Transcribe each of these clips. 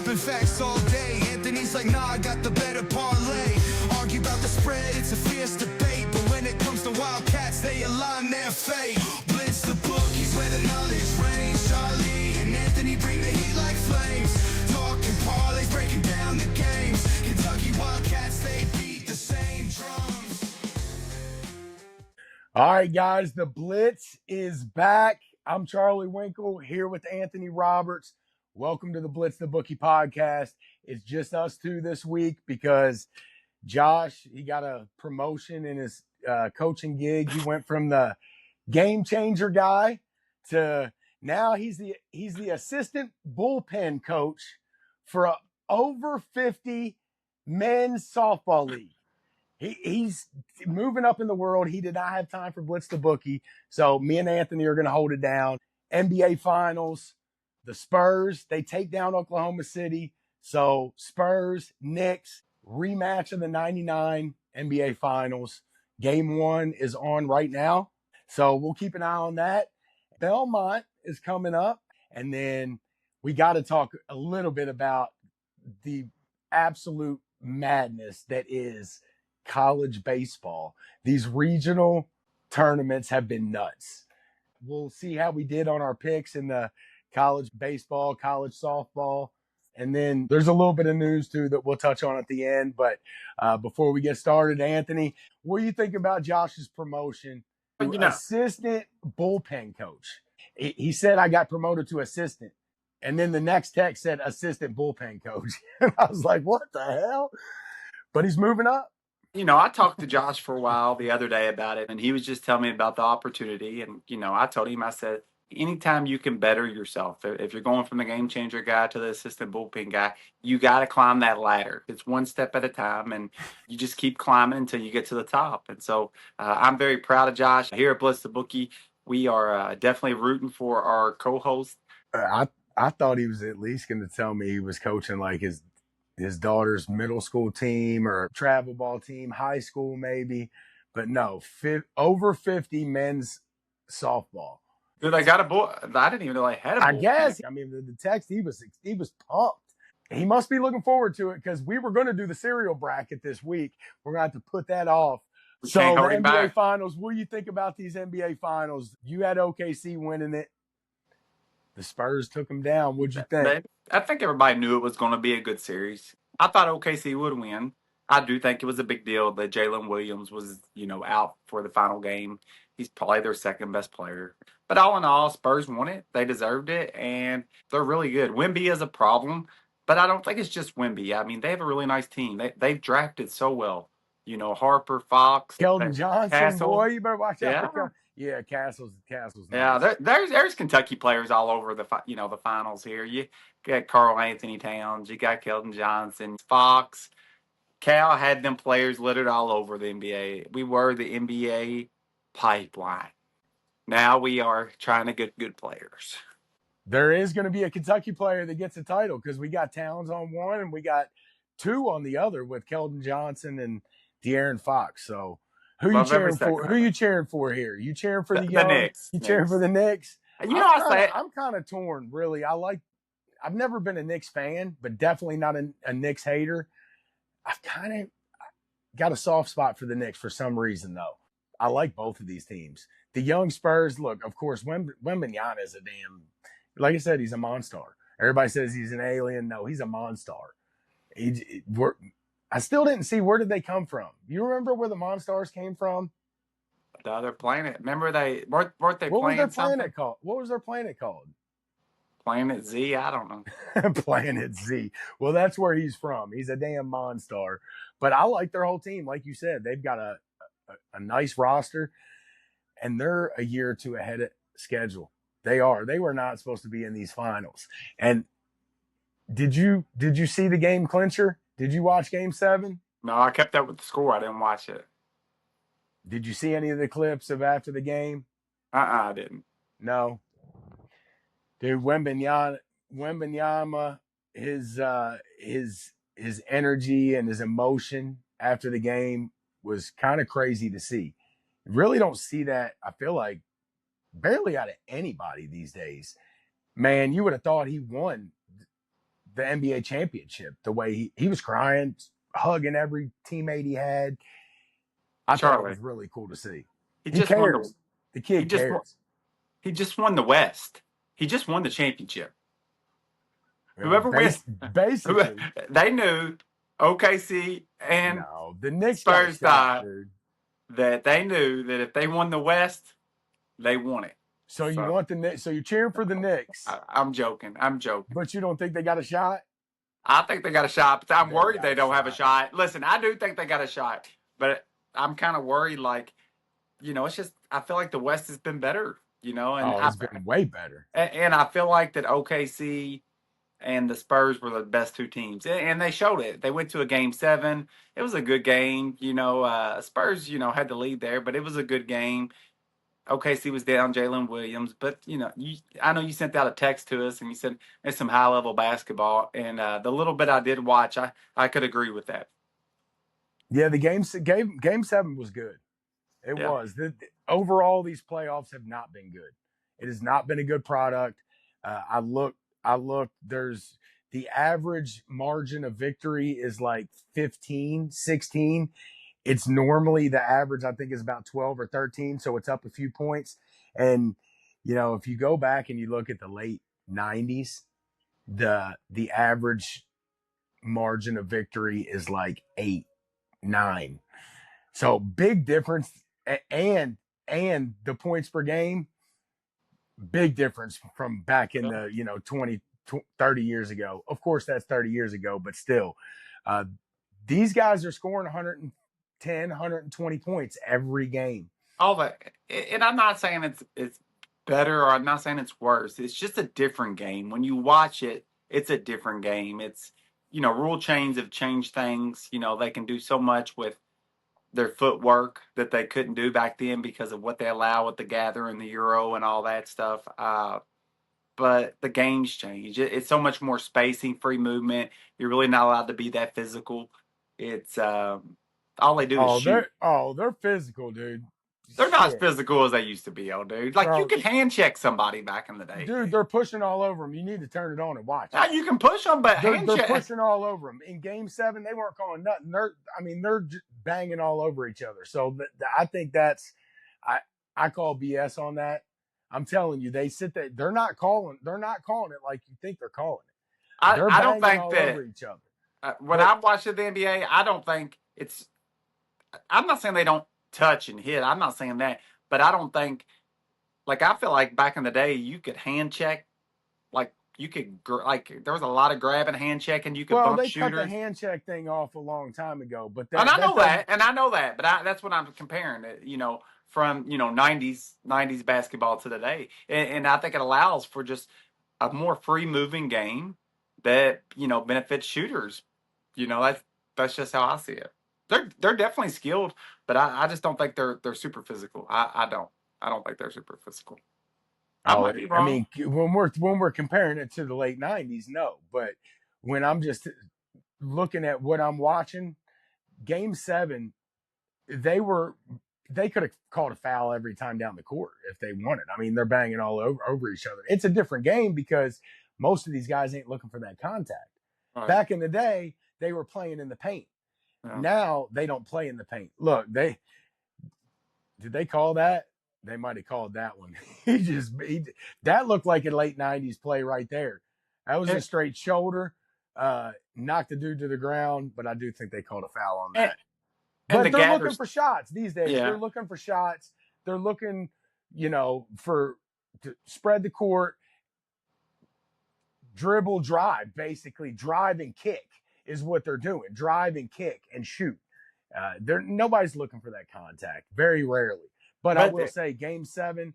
dropping facts all day. Anthony's like, nah, I got the better parlay. Argue about the spread, it's a fierce debate. But when it comes to Wildcats, they align their fate. Blitz the bookies where the knowledge reigns. Charlie and Anthony bring the heat like flames. Talking parlays, breaking down the games. Kentucky Wildcats, they beat the same drums. All right, guys, the Blitz is back. I'm Charlie Winkle here with Anthony Roberts. Welcome to the Blitz the Bookie podcast. It's just us two this week because Josh, he got a promotion in his coaching gig. He went from the game changer guy to now he's the assistant bullpen coach for a over 50 men's softball league. He's moving up in the world. He did not have time for Blitz the Bookie. So me and Anthony are going to hold it down. NBA Finals, the Spurs, they take down Oklahoma City. So Spurs, Knicks, rematch of the 99 NBA Finals. Game 1 is on right now. So we'll keep an eye on that. Belmont is coming up. And then we got to talk a little bit about the absolute madness that is college baseball. These regional tournaments have been nuts. We'll see how we did on our picks in the college baseball, college softball. And then there's a little bit of news too that we'll touch on at the end. But before we get started, Anthony, what do you think about Josh's promotion to assistant bullpen coach? He said, I got promoted to assistant. And then the next text said assistant bullpen coach. And I was like, what the hell? But he's moving up. You know, I talked to Josh for a while the other day about it, and he was just telling me about the opportunity. And, you know, I told him, I said, anytime you can better yourself, if you're going from the game changer guy to the assistant bullpen guy, you got to climb that ladder. It's one step at a time, and you just keep climbing until you get to the top. And so I'm very proud of Josh. Here at Blitz the Bookie, we are definitely rooting for our co-host. I thought he was at least going to tell me he was coaching like his daughter's middle school team or travel ball team, high school maybe. But no, over 50 men's softball. Dude, I got a boy. I didn't even know I had a boy. I guess. I mean, the text, he was pumped. He must be looking forward to it because we were going to do the cereal bracket this week. We're going to have to put that off. So the NBA Finals, what do you think about these NBA Finals? You had OKC winning it. The Spurs took them down. What'd you think? I think everybody knew it was going to be a good series. I thought OKC would win. I do think it was a big deal that Jalen Williams was, out for the final game. He's probably their second best player. But all in all, Spurs won it. They deserved it, and they're really good. Wemby is a problem, but I don't think it's just Wemby. I mean, they have a really nice team. They've drafted so well. Harper, Fox, Keldon Johnson, Castle. Boy, you better watch out for Yeah, Castle's nice. Yeah, there's Kentucky players all over the finals here. You got Karl Anthony Towns, you got Keldon Johnson, Fox. Cal had them players littered all over the NBA. We were the NBA pipeline. Now we are trying to get good players. There is going to be a Kentucky player that gets a title because we got Towns on one and we got two on the other with Keldon Johnson and De'Aaron Fox. So who you cheering for? Who you cheering for here? You cheering for the Knicks? You cheering for the Knicks? I'm kind of torn, really. I've never been a Knicks fan, but definitely not a Knicks hater. I've kind of got a soft spot for the Knicks for some reason, though. I like both of these teams. The young Spurs, look, of course, Wemby is a damn, like I said, he's a Monstar. Everybody says he's an alien. No, he's a Monstar. I still didn't see where did they come from. You remember where the Monstars came from? The other planet. Remember weren't they what playing was their something? planet called? What was their planet called? Planet Z? I don't know. Planet Z. Well, that's where he's from. He's a damn Monstar. But I like their whole team. Like you said, they've got a nice roster, and they're a year or two ahead of schedule. They are. They were not supposed to be in these finals. And did you see the game clincher? Did you watch Game 7? No, I kept up with the score. I didn't watch it. Did you see any of the clips of after the game? I didn't. No. Dude, Wembenyama, his energy and his emotion after the game was kind of crazy to see. Really don't see that, I feel like, barely out of anybody these days. Man, you would have thought he won the NBA championship. The way he was crying, hugging every teammate he had. I thought it Charlie, was really cool to see. he He just won the cares. The he kid just won, cares. he just won the West. He just won the championship. Well, Whoever wins, basically, they knew OKC and no, the Knicks got a Spurs shot, thought dude. that they knew that if they won the West, they won it. So you So want the Knicks? So you're cheering for the Knicks, I'm joking. I'm joking. but you don't think they got a shot? I think they got a shot, but I'm They worried got they a don't have a shot. shot. Listen, I do think they got a shot, but I'm kind of worried. Like, it's just I feel like the West has been better. And Oh, it's been way better. and I feel like that OKC and the Spurs were the best two teams, and they showed it. They went to a game 7. It was a good game. Spurs, had the lead there, but it was a good game. OKC was down Jalen Williams, but I know you sent out a text to us and you said it's some high level basketball, and the little bit I did watch, I could agree with that. Yeah, the game 7 was good. It Yeah. was. Overall, these playoffs have not been good. It has not been a good product. I looked. There's the average margin of victory is like 15, 16. It's normally the average, I think, is about 12 or 13. So it's up a few points. And, if you go back and you look at the late 90s, the average margin of victory is like 8, 9. So big difference. And the points per game, big difference from back in the 20 30 years ago. Of course, that's 30 years ago, but still, these guys are scoring 110, 120 points every game. All that, and I'm not saying it's better, or I'm not saying it's worse. It's just a different game. When you watch it, it's a different game. It's rule changes have changed things. They can do so much with their footwork that they couldn't do back then because of what they allow with the gather and the Euro and all that stuff. But the game's changed. It's so much more spacing, free movement. You're really not allowed to be that physical. It's all they do is shoot. They're physical, dude. They're not as Shit. physical as they used to be, dude. Like, Bro, you could hand check somebody back in the day. dude, they're pushing all over them. You need to turn it on and watch. Now, you can push them, but They're hand check. pushing all over them. In game 7, they weren't calling nothing. They're just banging all over each other. So I think I call BS on that. I'm telling you, they sit there. They're not calling it like you think they're calling it. They're I don't banging think all that over each other. when I'm watching the NBA, I don't think it's. I'm not saying they don't touch and hit. I'm not saying that, but I don't think. Like, I feel like back in the day, you could hand check. Like, you could there was a lot of grabbing, hand checking. You could bump They shooters. cut the hand check thing off a long time ago, but And I know that, but that's what I'm comparing it. From 90s basketball to today, and I think it allows for just a more free moving game that benefits shooters. That's just how I see it. They're definitely skilled, but I just don't think they're super physical. I don't think they're super physical. I might be wrong. I mean, when we're comparing it to the late 90s, no. But when I'm just looking at what I'm watching, game 7, they could have called a foul every time down the court if they wanted. I mean, they're banging all over each other. It's a different game because most of these guys ain't looking for that contact. Right. Back in the day, they were playing in the paint. Yeah. Now they don't play in the paint. Look, did they call that? They might have called that one. That looked like a late 90s play right there. That was a straight shoulder, knocked the dude to the ground, but I do think they called a foul on that. But they're looking for shots these days. Yeah. They're looking for shots. They're looking, to spread the court, dribble, drive, basically. Drive and kick is what they're doing. Drive and kick and shoot. Nobody's looking for that contact. Very rarely. But I will say game 7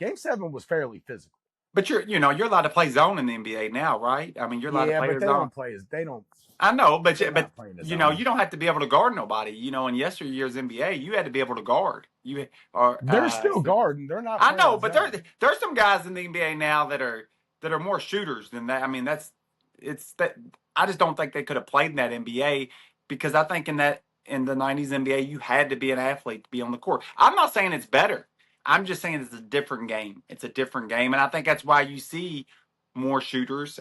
was fairly physical. But you're allowed to play zone in the NBA now, right? I mean, you're allowed to play zone. They don't. I know, but you don't have to be able to guard nobody. In yesteryear's NBA, you had to be able to guard. They're still guarding. They're not. I know, but there's some guys in the NBA now that are more shooters than that. I mean, I just don't think they could have played in that NBA because I think in the 90s NBA, you had to be an athlete to be on the court. I'm not saying it's better. I'm just saying it's a different game. It's a different game, and I think that's why you see more shooters.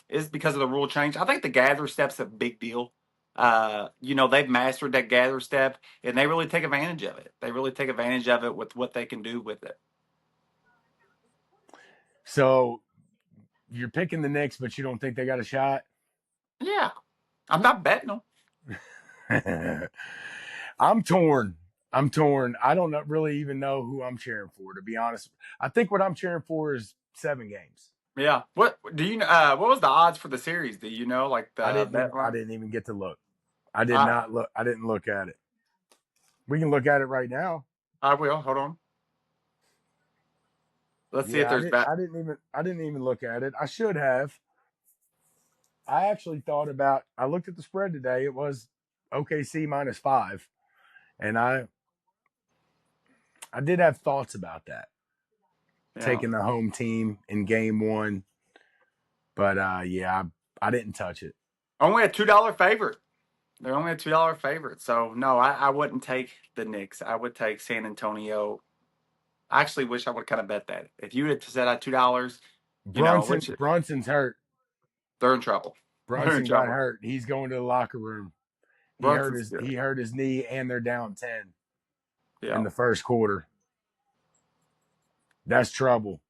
is because of the rule change. I think the gather step's a big deal. They've mastered that gather step, and they really take advantage of it. They really take advantage of it with what they can do with it. So you're picking the Knicks, but you don't think they got a shot? Yeah, I'm not betting them. I'm torn. I don't really even know who I'm cheering for, to be honest. I think what I'm cheering for is 7 games. Yeah. What do you know? What was the odds for the series? Do you know? Like the I bet didn't even get to look. I didn't look at it. We can look at it right now. I will. Hold on. Let's see if there's bet. I didn't even look at it. I should have. I actually thought about. I looked at the spread today. It was OKC -5, and I did have thoughts about that. Yeah. Taking the home team in game 1, but I didn't touch it. Only a $2 favorite. They're only a $2 favorite. So no, I wouldn't take the Knicks. I would take San Antonio. I actually wish I would kind of bet that. If you had said at $2, Brunson's hurt. They're in trouble. Brunson got hurt. He's going to the locker room. He hurt his knee, and they're down 10 in the first quarter. That's trouble.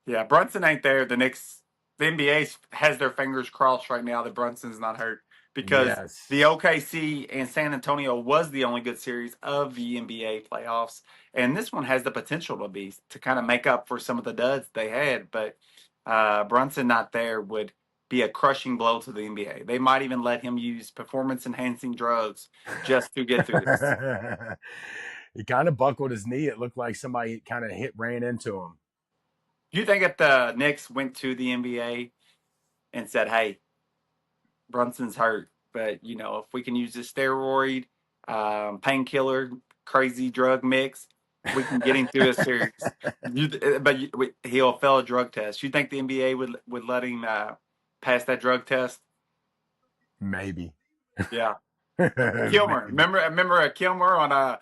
Yeah, Brunson ain't there. The Knicks, the NBA has their fingers crossed right now that Brunson's not hurt because the OKC and San Antonio was the only good series of the NBA playoffs, and this one has the potential to kind of make up for some of the duds they had. But Brunson not there would be a crushing blow to the NBA. They might even let him use performance-enhancing drugs just to get through this. He kind of buckled his knee. It looked like somebody kind of ran into him. Do you think if the Knicks went to the NBA and said, hey, Brunson's hurt, but, if we can use this steroid, painkiller, crazy drug mix, we can get him through a series. He'll fail a drug test. You think the NBA would let him pass that drug test? Maybe. Yeah. Kilmer. Remember Kilmer on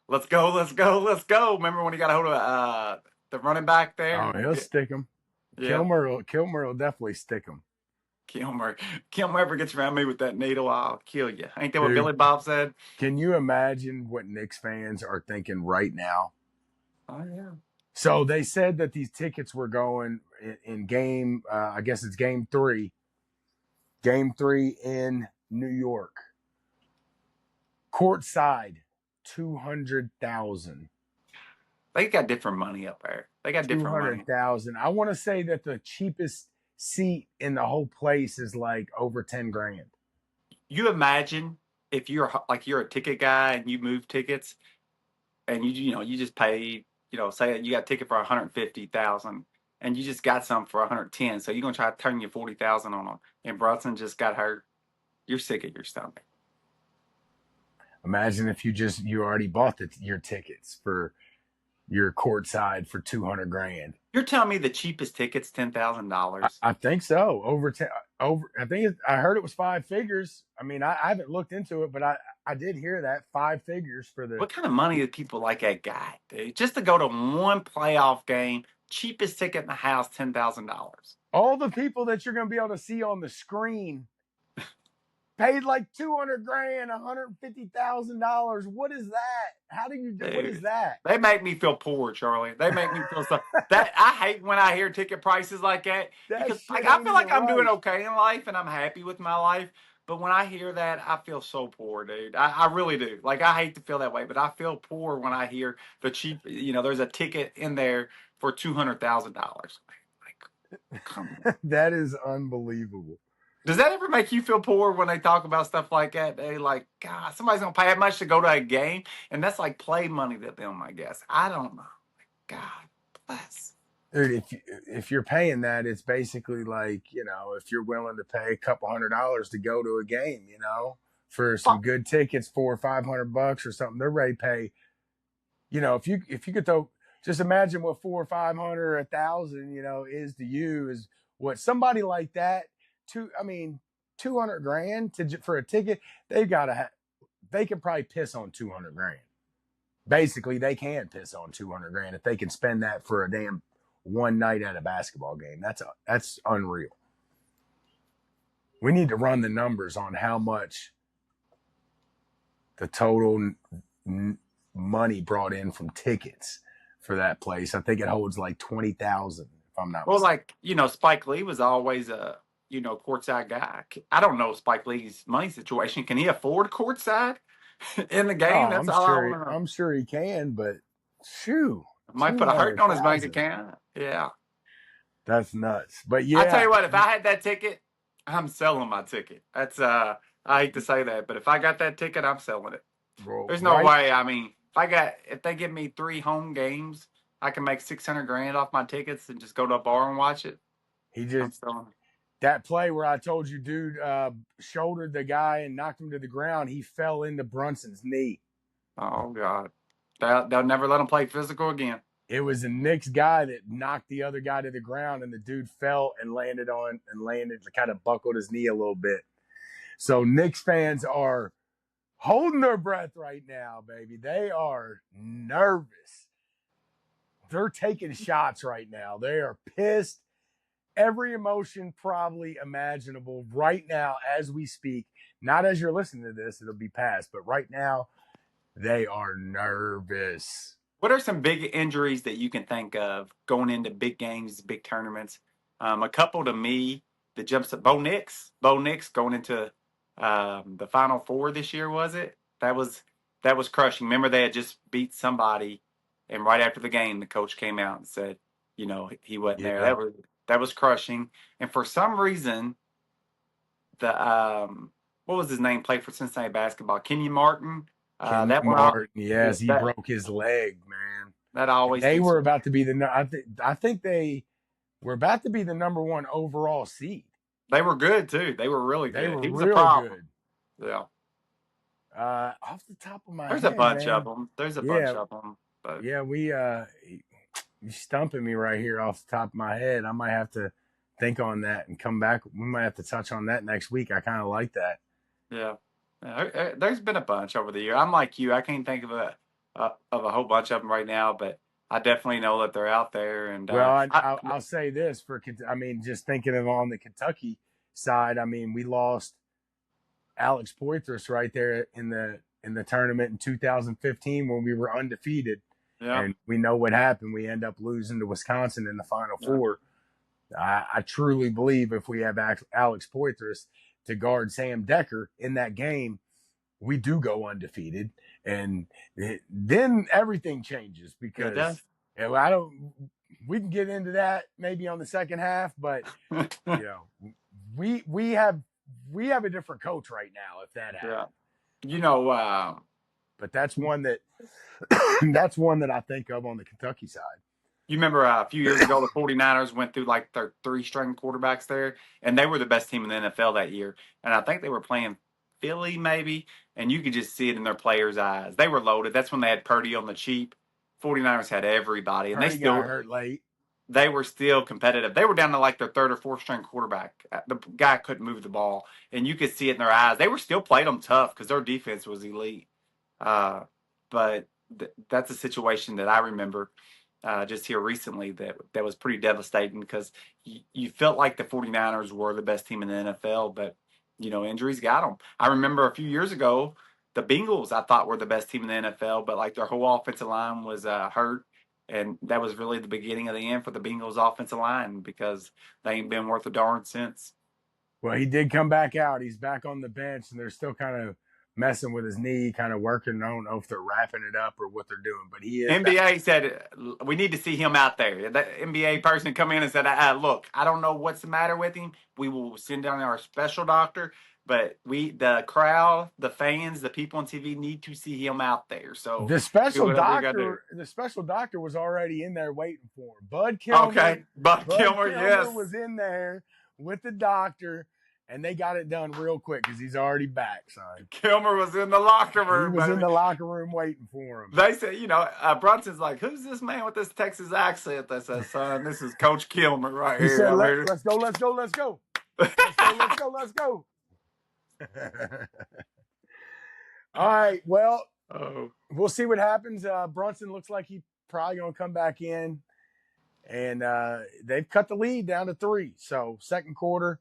Let's go. Remember when he got a hold of the running back there? Oh, he'll stick him. Yeah. Kilmer will definitely stick him. Kilmer ever gets around me with that needle, I'll kill you. Ain't that what Billy Bob said? Can you imagine what Knicks fans are thinking right now? Oh, yeah. So they said that these tickets were going in game, I guess it's game 3. Game 3 in New York. Courtside, 200,000. They got different money up there. They got different money. 200,000. I want to say that the cheapest seat in the whole place is like over 10 grand. You imagine if you're a ticket guy and you move tickets and you just paid, say you got a ticket for 150,000 and you just got some for 110. So you're going to try to turn your 40,000 on them and Brunson just got hurt. You're sick at your stomach. Imagine if you already bought your tickets for your courtside for 200 grand. You're telling me the cheapest ticket's $10,000? I think so. I heard it was 5 figures. I mean, I haven't looked into it, but I did hear that 5 figures for the. What kind of money do people like that guy, dude? Just to go to one playoff game, cheapest ticket in the house, $10,000. All the people that you're going to be able to see on the screen paid like 200 grand, $150,000. What is that? How do you do? What is that? They make me feel poor, Charlie. They make me feel so that I hate when I hear ticket prices like that. Because I feel like I'm doing okay in life and I'm happy with my life. But when I hear that, I feel so poor, dude. I really do. Like, I hate to feel that way, but I feel poor when I hear the cheap, there's a ticket in there for $200,000. Like, come on. That is unbelievable. Does that ever make you feel poor when they talk about stuff like that? They like, God, somebody's going to pay that much to go to a game? And that's like play money to them, I guess. I don't know. God bless. Dude, if you're paying that, it's basically like, if you're willing to pay a couple $100 to go to a game, for some good tickets, $400 or $500 or something, they're ready to pay. If you could throw, just imagine what $400 or $500 or $1,000, is to you, is what somebody like that. 200 grand for a ticket. They can probably piss on 200 grand. Basically, they can piss on 200 grand if they can spend that for a damn one night at a basketball game. That's unreal. We need to run the numbers on how much the total money brought in from tickets for that place. I think it holds like 20,000, if I'm not Well, mistaken. like, Spike Lee was always a, courtside guy. I don't know Spike Lee's money situation. Can he afford courtside in the game? Oh, That's all I want to know. I'm sure he can, but shoo, Might put a hurt on his bank 200,000. account. Yeah. That's nuts. But I tell yeah, you what, if I had that ticket, I'm selling my ticket. That's I hate to say that, but if I got that ticket, I'm selling it. bro, There's no right? way. I mean, if they give me 3 home games, I can make $600,000 off my tickets and just go to a bar and watch it. He I'm just selling it. that play where I told you, dude, shouldered the guy and knocked him to the ground. He fell into Brunson's knee. Oh God, they'll never let him play physical again. It was a Knicks guy that knocked the other guy to the ground, and the dude fell and kind of buckled his knee a little bit. So Knicks fans are holding their breath right now, baby. They are nervous. They're taking shots right now. They are pissed. Every emotion probably imaginable right now as we speak. Not as you're listening to this, it'll be past, but right now they are nervous. What are some big injuries that you can think of going into big games, big tournaments? A couple to me that jumps up. Bo Nix going into the Final Four this year, was it? That was crushing. Remember, they had just beat somebody, and right after the game, the coach came out and said, he wasn't there. Yeah. That was crushing. And for some reason, the what was his name? Played for Cincinnati basketball. Kenyon Martin. Martin, yes, he broke his leg, man. That always. They were about to be I think they were about to be the number 1 overall seed. They were good too. They were really good. They were He was real a problem. good. Yeah. Off the top of my There's head, a bunch man. of them. There's a bunch of them. But yeah, you're stumping me right here off the top of my head. I might have to think on that and come back. We might have to touch on that next week. I kind of like that. Yeah. There's been a bunch over the year. I'm like you. I can't think of a whole bunch of them right now, but I definitely know that they're out there. And well, I'll say this just thinking of on the Kentucky side. I mean, we lost Alex Poitras right there in the tournament in 2015 when we were undefeated. Yeah. And we know what happened. We end up losing to Wisconsin in the Final Four. I truly believe if we have Alex Poitras to guard Sam Decker in that game, we do go undefeated. And then everything changes because we can get into that maybe on the second half, but we have a different coach right now if that happens. Yeah. But that's one that I think of on the Kentucky side. You remember a few years ago, the 49ers went through like their 3-string quarterbacks there, and they were the best team in the NFL that year. And I think they were playing Philly maybe, and you could just see it in their players' eyes. They were loaded. That's when they had Purdy on the cheap. 49ers had everybody, and Purdy got hurt late. They were still competitive. They were down to like their 3rd or 4th-string quarterback. The guy couldn't move the ball, and you could see it in their eyes. They were still playing them tough because their defense was elite. But that's a situation that I remember just here recently that was pretty devastating because you felt like the 49ers were the best team in the NFL, but, injuries got them. I remember a few years ago, the Bengals I thought were the best team in the NFL, but like their whole offensive line was hurt. And that was really the beginning of the end for the Bengals offensive line because they ain't been worth a darn since. Well, he did come back out. He's back on the bench, and they're still kind of messing with his knee, kind of working. I don't know if they're wrapping it up or what they're doing, but he is. NBA said we need to see him out there. The NBA person come in and said, look, I don't know what's the matter with him. We will send down our special doctor, but the crowd, the fans, the people on TV need to see him out there. So the special doctor was already in there waiting for him. Bud Kilmer, yes, was in there with the doctor. And they got it done real quick because he's already back, son. Kilmer was in the locker room. He was in the locker room waiting for him. They said, Brunson's like, who's this man with this Texas accent? They said, son, this is Coach Kilmer right here. He said, let's go. Let's go. All right, well, we'll see what happens. Brunson looks like he's probably going to come back in. And they've cut the lead down to 3. So, second quarter.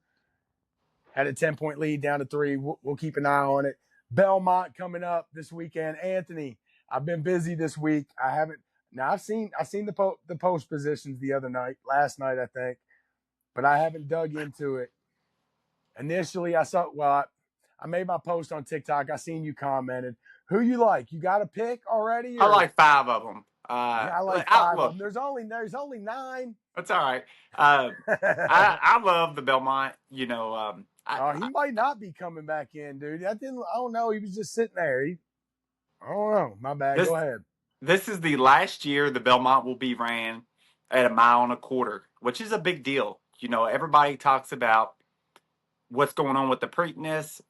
had a 10-point lead down to 3. We'll keep an eye on it. Belmont coming up this weekend. Anthony, I've been busy this week. I haven't. Now I've seen the post positions last night I think, but I haven't dug into it. Initially, I made my post on TikTok. I seen you commented. Who you like? You got a pick already? I like 5 of them. Yeah, I like 5 look, of them. There's only 9. that's all right. I love the Belmont. You know, He might not be coming back in, dude. I don't know. He was just sitting there. I don't know. My bad. this Go ahead. this is the last year the Belmont will be ran at 1.25 miles, which is a big deal. You know, everybody talks about what's going on with the Preakness,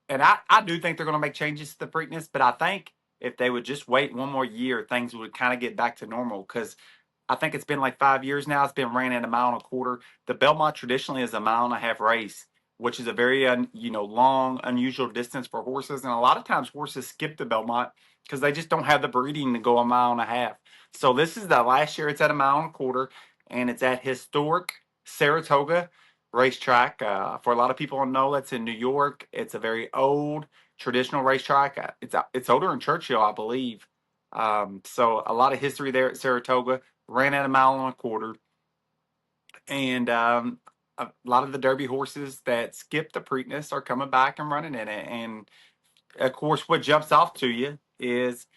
and I do think they're going to make changes to the Preakness, but I think if they would just wait one more year, things would kind of get back to normal because I think it's been like 5 years now. It's been ran at 1.25 miles. The Belmont traditionally is 1.5 mile race, which is a very long, unusual distance for horses. And a lot of times horses skip the Belmont because they just don't have the breeding to go 1.5 miles. So this is the last year. It's at 1.25 miles, and it's at historic Saratoga racetrack. For a lot of people to know, that's in New York. It's a very old traditional racetrack. It's older than Churchill, I believe. So a lot of history there at Saratoga. Ran at 1.25 miles, and a lot of the Derby horses that skipped the Preakness are coming back and running in it. And of course, what jumps off to you is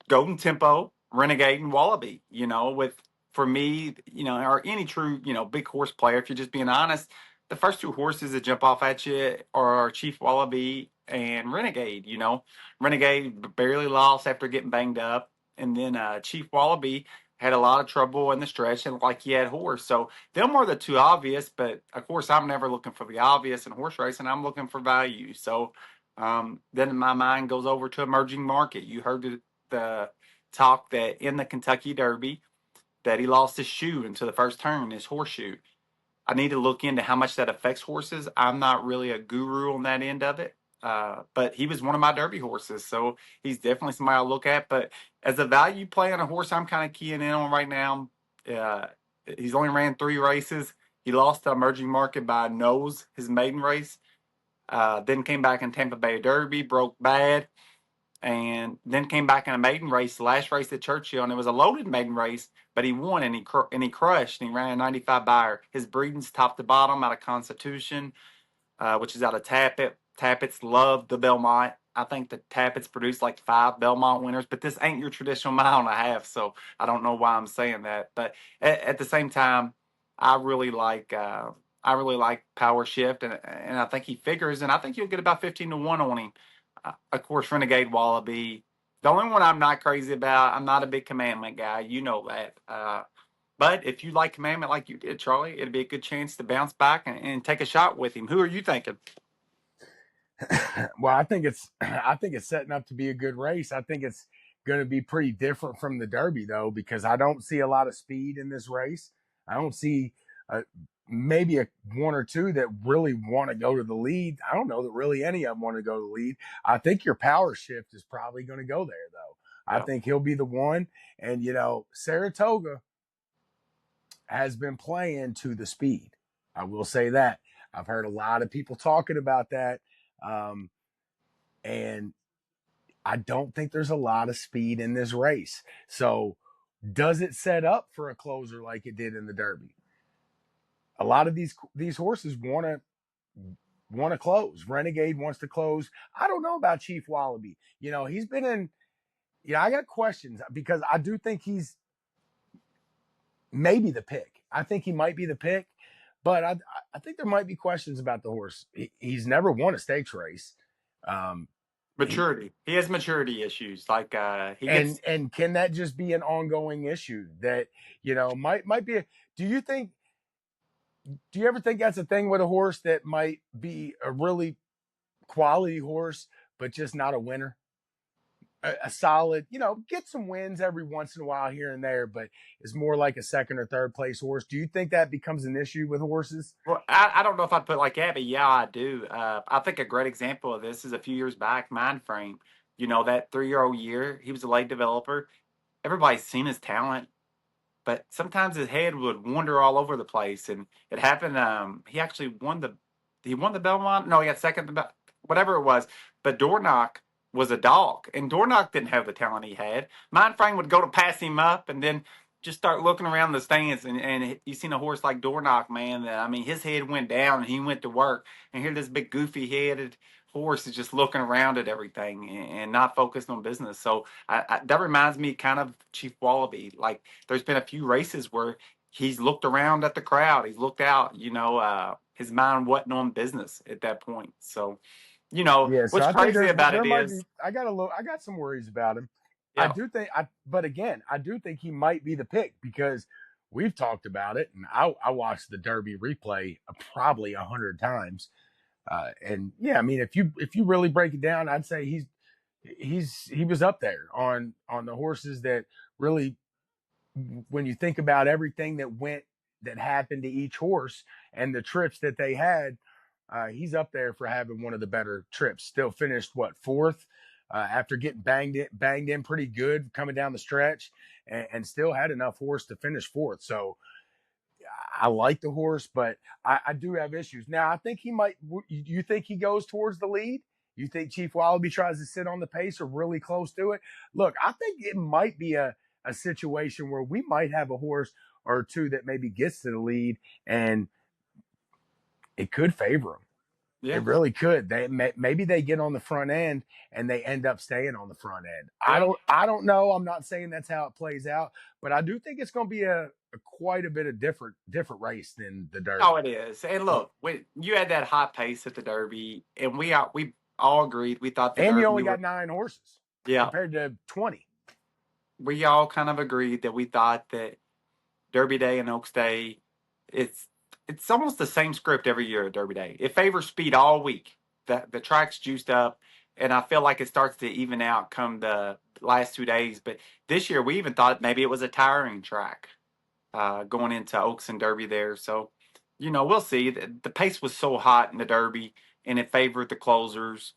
Golden Tempo, Renegade, and Wallabee. You know, for me, or any true, big horse player, if you're just being honest, the first 2 horses that jump off at you are Chief Wallabee and Renegade. You know, Renegade barely lost after getting banged up, and then Chief Wallabee had a lot of trouble in the stretch and like he had horse. So them are the 2 obvious, but of course I'm never looking for the obvious in horse racing. I'm looking for value. So then my mind goes over to emerging market. You heard the talk that in the Kentucky Derby that he lost his shoe into the first turn, his horseshoe. I need to look into how much that affects horses. I'm not really a guru on that end of it. But he was one of my Derby horses, so he's definitely somebody I'll look at. But as a value play on a horse, I'm kind of keying in on right now. He's only ran 3 races. He lost to emerging market by a nose his maiden race. Then came back in Tampa Bay Derby, broke bad, and then came back in a maiden race, the last race at Churchill, and it was a loaded maiden race, but he won and he crushed and he ran a 95 buyer. His breeding's top to bottom out of Constitution, which is out of Tappet. Tappets love the Belmont. I think the Tappets produced like 5 Belmont winners, but this ain't your traditional 1.5 miles, so I don't know why I'm saying that. But at the same time, I really like Powershift, and I think he figures, and I think you'll get about 15-1 on him. Of course, Renegade Wallabee. The only one I'm not crazy about, I'm not a big Commandment guy. You know that. But if you like Commandment like you did, Charlie, it'd be a good chance to bounce back and take a shot with him. Who are you thinking? Well, I think it's setting up to be a good race. I think it's going to be pretty different from the Derby though, because I don't see a lot of speed in this race. I don't see maybe one or 2 that really want to go to the lead. I don't know that really any of them want to go to the lead. I think your Powershift is probably going to go there though. Yeah. I think he'll be the one. And Saratoga has been playing to the speed. I will say that. I've heard a lot of people talking about that. And I don't think there's a lot of speed in this race. So does it set up for a closer like it did in the Derby? A lot of these horses want to close. Renegade wants to close. I don't know about Chief Wallabee. He's been in. I got questions because I do think he's maybe the pick. I think he might be the pick, but I think there might be questions about the horse. He's never won a stakes race. Maturity. He has maturity issues. Like and can that just be an ongoing issue that might be? Do you ever think that's a thing with a horse that might be a really quality horse, but just not a winner? A solid, get some wins every once in a while here and there, but it's more like a second or third place horse. Do you think that becomes an issue with horses? Well, I don't know if I'd put like that, but yeah, I do. I think a great example of this is a few years back, Mindframe. That 3-year-old year, he was a late developer. Everybody's seen his talent, but sometimes his head would wander all over the place. And it happened. He actually won the he won the Belmont. No, he got second, whatever it was. But Dornock was a dog, and Dornock didn't have the talent he had. Mindframe would go to pass him up, and then just start looking around the stands, and you seen a horse like Dornock, man. That, I mean, his head went down, and he went to work, and here this big goofy headed horse is just looking around at everything and not focused on business. So that reminds me kind of Chief Wallabee. Like there's been a few races where he's looked around at the crowd, he's looked out. His mind wasn't on business at that point. So, Yeah, so what's I think crazy about there it might be. is, I got some worries about him. I yeah, do think but again, I do think he might be the pick because we've talked about it, and I watched the Derby replay probably 100 times. And yeah, I mean, if you really break it down, I'd say he was up there on the horses that really, when you think about everything that happened to each horse and the trips that they had, he's up there for having one of the better trips. Still finished what, fourth, after getting banged in pretty good coming down the stretch, and still had enough horse to finish fourth. So I like the horse, but I do have issues. Now I think he might. You think he goes towards the lead? You think Chief Wallabee tries to sit on the pace or really close to it? Look, I think it might be a situation where we might have a horse or two that maybe gets to the lead, and it could favor him. yeah. It really could. Maybe they get on the front end and they end up staying on the front end. Well, I don't know. I'm not saying that's how it plays out, but I do think it's going to be a quite a bit of different race than the Derby. oh, it is. And look, you had that hot pace at the Derby, and we all agreed. We thought the And Derby you only got 9 horses yeah. compared to 20. We all kind of agreed that we thought that Derby Day and Oaks Day, it's almost the same script every year at Derby Day. It favors speed all week. The track's juiced up, and I feel like it starts to even out come the last 2 days. But this year, we even thought maybe it was a tiring track going into Oaks and Derby there. So, we'll see. The pace was so hot in the Derby, and it favored the closers.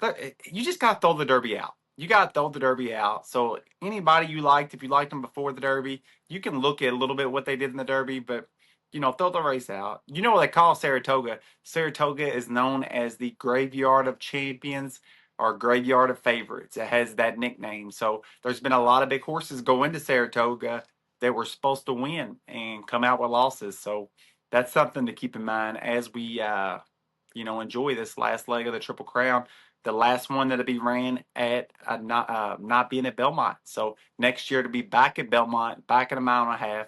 You just got to throw the Derby out. You got to throw the Derby out. So anybody you liked, if you liked them before the Derby, you can look at a little bit what they did in the Derby, but throw the race out. You know what they call Saratoga? Saratoga is known as the graveyard of champions or graveyard of favorites. It has that nickname. So there's been a lot of big horses go into Saratoga that were supposed to win and come out with losses. So that's something to keep in mind as we enjoy this last leg of the Triple Crown. The last one that'll be ran at not being at Belmont. So next year to be back at Belmont, back in a mile and a half.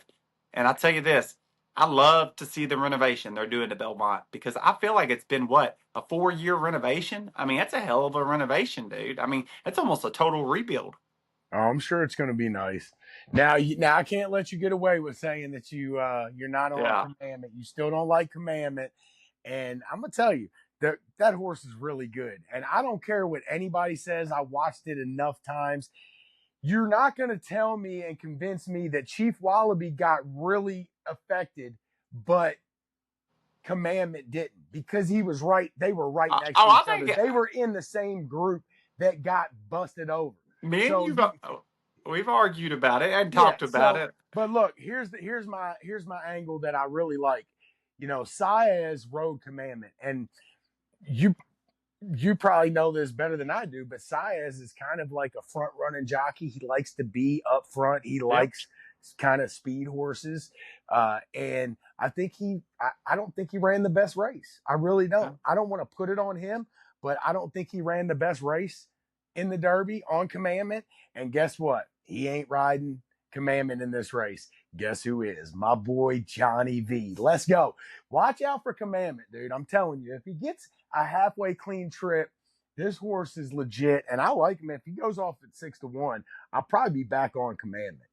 And I'll tell you this, I love to see the renovation they're doing to Belmont because I feel like it's been a 4-year renovation. I mean, that's a hell of a renovation, dude. I mean, it's almost a total rebuild. Oh, I'm sure it's going to be nice. Now I can't let you get away with saying that you're not on Commandment. You still don't like Commandment, and I'm gonna tell you that horse is really good. And I don't care what anybody says. I watched it enough times. You're not going to tell me and convince me that Chief Wallabee got really affected, but Commandment didn't, because he was right. They were right next to each other. They were in the same group that got busted over. Me and we've argued about it and talked about it. But look, here's my angle that I really like. Saez rode Commandment, and you probably know this better than I do, but Saez is kind of like a front running jockey. He likes to be up front. He likes kind of speed horses. And I think I don't think he ran the best race. I really don't. I don't want to put it on him, but I don't think he ran the best race in the Derby on Commandment. And guess what? He ain't riding Commandment in this race. Guess who is? My boy Johnny V. Let's go. Watch out for Commandment, dude. I'm telling you, if he gets a halfway clean trip, this horse is legit, and I like him. If he goes off at 6-1, I'll probably be back on Commandment.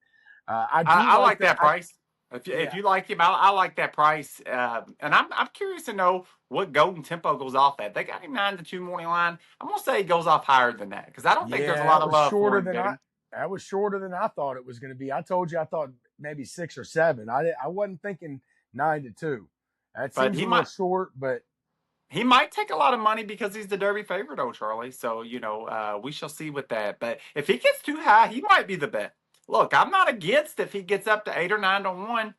I like that price. If you like him, I like that price. And I'm curious to know what Golden Tempo goes off at. They got him 9-2 morning line. I'm gonna say it goes off higher than that because I don't think there's a lot of love for him. That was shorter than I thought it was going to be. I told you I thought maybe 6 or 7. I wasn't thinking 9-2. That seems a little short, but he might take a lot of money because he's the Derby favorite, Charlie. So we shall see with that. But if he gets too high, he might be the bet. Look, I'm not against if he gets up to 8 or 9-1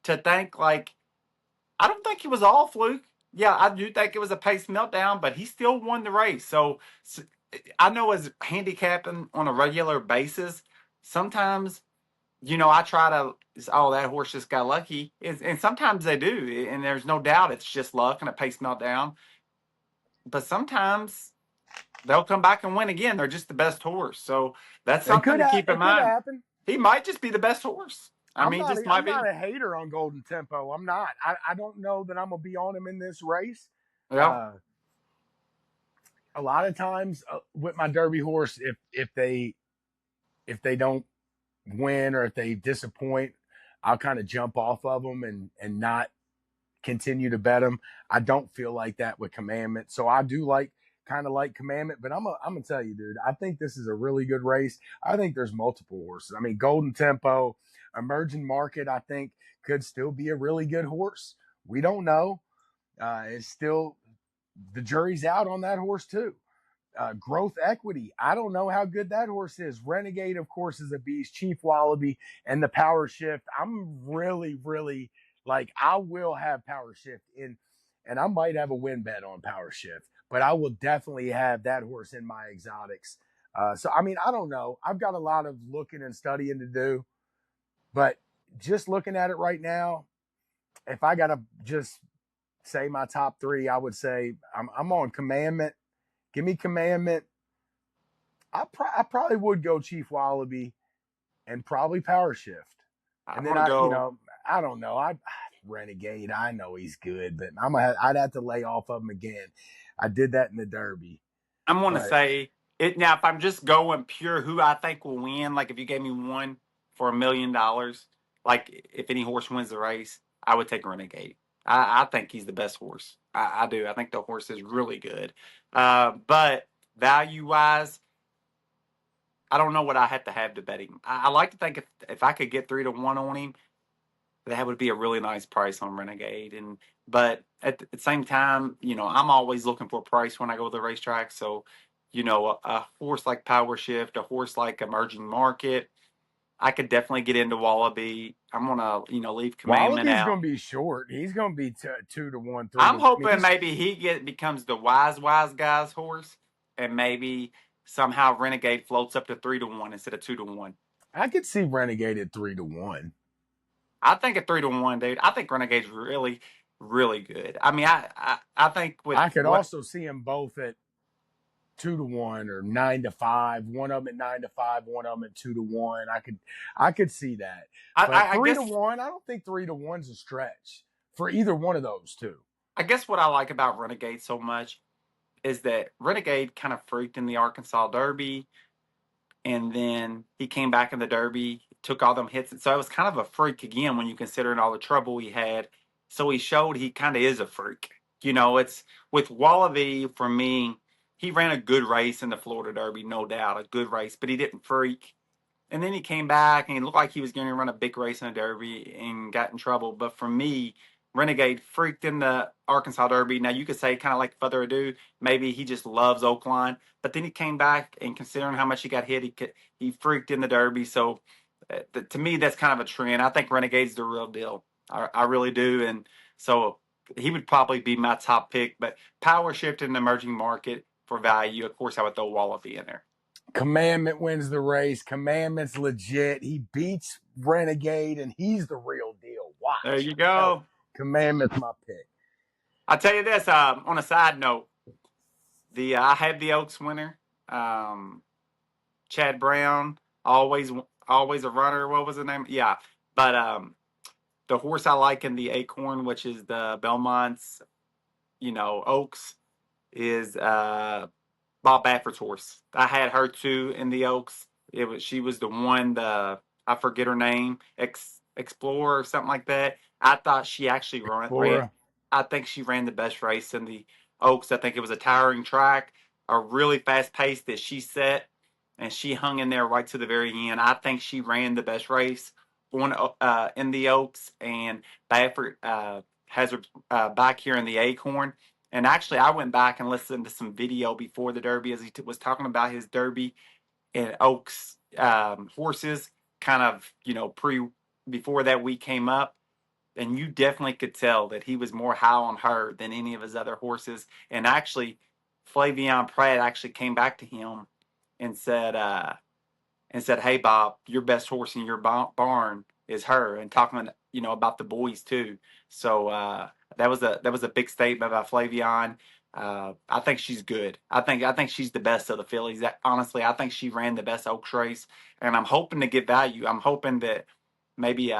to think I don't think he was all fluke. Yeah, I do think it was a pace meltdown, but he still won the race. So I know as handicapping on a regular basis, sometimes, I try to, oh, that horse just got lucky. And sometimes they do. And there's no doubt it's just luck and a pace meltdown. But sometimes they'll come back and win again. They're just the best horse. So that's something to keep in It could mind. happen. He might just be the best horse. I mean, just might I'm be. not a hater on Golden Tempo. I'm not. I don't know that I'm gonna be on him in this race. Yeah. A lot of times with my Derby horse, if they don't win or if they disappoint, I'll kind of jump off of them and not continue to bet them. I don't feel like that with Commandment, so I do kind of like Commandment. But I'm gonna tell you, dude, I think this is a really good race. I think there's multiple horses. I mean, Golden Tempo, Emerging Market, I think could still be a really good horse. We don't know. It's still the jury's out on that horse too. Growth Equity, I don't know how good that horse is. Renegade, of course, is a beast. Chief Wallabee and the Powershift. I'm really, really I will have Powershift in, and I might have a win bet on Powershift, but I will definitely have that horse in my exotics. So, I mean, I don't know. I've got a lot of looking and studying to do, but just looking at it right now, if I got to just say my top three, I would say I'm on Commandment. Give me Commandment. I probably would go Chief Wallabee and probably Powershift. And then I don't know. Renegade. I know he's good, but I'd have to lay off of him again. I did that in the Derby. I'm going to say it now. If I'm just going pure, who I think will win, like if you gave me one for $1 million, like if any horse wins the race, I would take Renegade. I think he's the best horse. I do. I think the horse is really good. But value wise, I don't know what I have to bet him. I like to think if I could get 3-1 on him, that would be a really nice price on Renegade. But at the same time, I'm always looking for a price when I go to the racetrack. So, a horse like Powershift, a horse like Emerging Market, I could definitely get into Wallabee. I'm gonna, leave Commandment Wallabee's out. going to be short. He's going to be 2-1, 3-1. I'm hoping maybe he becomes the wise guy's horse, and maybe somehow Renegade floats up to 3-1 instead of 2-1. I could see Renegade at 3-1. I think at 3-1, dude. I think Renegade's really, really good. I mean, I think I could also see them both at 2-1 or 9-5. One of them at 9-5, one of them at 2-1. I could see that. But 3-1, I don't think 3-1's a stretch for either one of those two. I guess what I like about Renegade so much is that Renegade kind of freaked in the Arkansas Derby, and then he came back in the Derby, took all them hits. So it was kind of a freak again when you consider all the trouble he had. So he showed he kind of is a freak. It's with Wallabee, for me, he ran a good race in the Florida Derby, no doubt, a good race, but he didn't freak. And then he came back and he looked like he was going to run a big race in the Derby and got in trouble. But for me, Renegade freaked in the Arkansas Derby. Now, you could say, kind of like Further Ado, maybe he just loves Oakline. But then he came back, and considering how much he got hit, he freaked in the Derby. So to me, that's kind of a trend. I think Renegade's the real deal. I really do. And so he would probably be my top pick. But Powershift in the Emerging Market for value, of course, I would throw Wallabee in there. Commandment wins the race. Commandment's legit. He beats Renegade, and he's the real deal. Watch. There you go. Commandment's my pick. I'll tell you this, on a side note, I had the Oaks winner, Chad Brown, always a runner. What was the name? Yeah, but the horse I like in the Acorn, which is the Belmont's, Oaks, is Bob Baffert's horse. I had her too in the Oaks. She was the one, I forget her name, Explorer or something like that. I thought she actually ran. I think she ran the best race in the Oaks. I think it was a tiring track, a really fast pace that she set, and she hung in there right to the very end. I think she ran the best race in the Oaks, and Baffert has her back here in the Acorn. And actually, I went back and listened to some video before the Derby as he was talking about his Derby and Oaks horses, kind of, before that week came up. and you definitely could tell that he was more high on her than any of his other horses. And actually, Flavian Pratt actually came back to him and said, "Hey Bob, your best horse in your barn is her," and talking, about the boys too. So that was a big statement by Flavian. I think she's good. I think she's the best of the fillies. Honestly, I think she ran the best Oaks race, and I'm hoping to get value. I'm hoping that maybe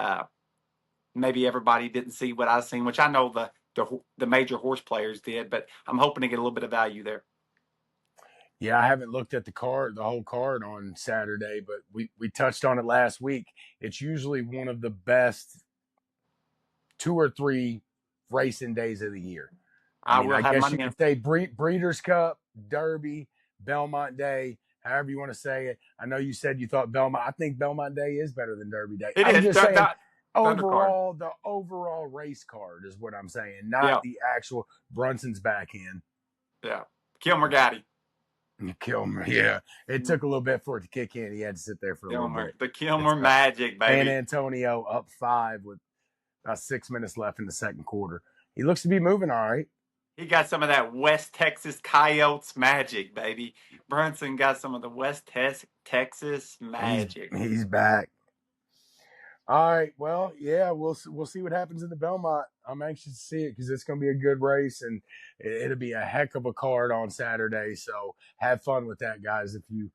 maybe everybody didn't see what I've seen, which I know the major horse players did, but I'm hoping to get a little bit of value there. Yeah, I haven't looked at the whole card on Saturday, but we touched on it last week. It's usually one of the best 2 or 3 racing days of the year. I will I have guess you money could in. say Breeders' Cup, Derby, Belmont Day, however you want to say it. I know you said you thought Belmont. I think Belmont Day is better than Derby Day. It I'm is just saying the undercard. overall, the overall race card is what I'm saying, not Yeah, the actual Brunson's backhand. yeah. Kilmer Gotti. Kilmer, yeah. It took a little bit for it to kick in. He had to sit there for a little bit. The Kilmer magic, San baby. Antonio up 5 with about 6 minutes left in the second quarter. He looks to be moving all right. He got some of that West Texas Coyotes magic, baby. Brunson got some of the West Texas magic. He's back. All right. Well, yeah, we'll see what happens in the Belmont. I'm anxious to see it because it's going to be a good race, and it'll be a heck of a card on Saturday. So have fun with that, guys. If you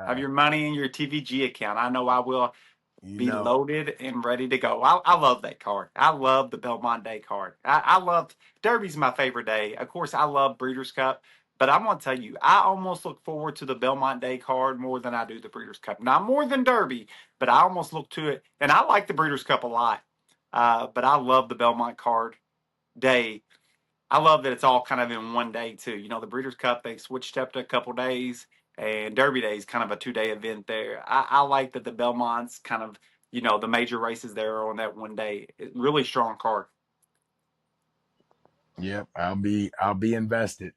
Have your money in your TVG account. I know I will be loaded and ready to go. I love that card. I love the Belmont Day card. I love Derby's my favorite day. Of course, I love Breeders' Cup, but I'm going to tell you, I almost look forward to the Belmont Day card more than I do the Breeders' Cup. Not more than Derby, but I almost look to it, and I like the Breeders' Cup a lot. But I love the Belmont card day. I love that it's all kind of in one day too. The Breeders' Cup, they switched up to a couple days, and Derby Day is kind of a 2-day event there. I like that the Belmont's kind of, the major races there are on that one day. Really strong card. Yep, I'll be invested.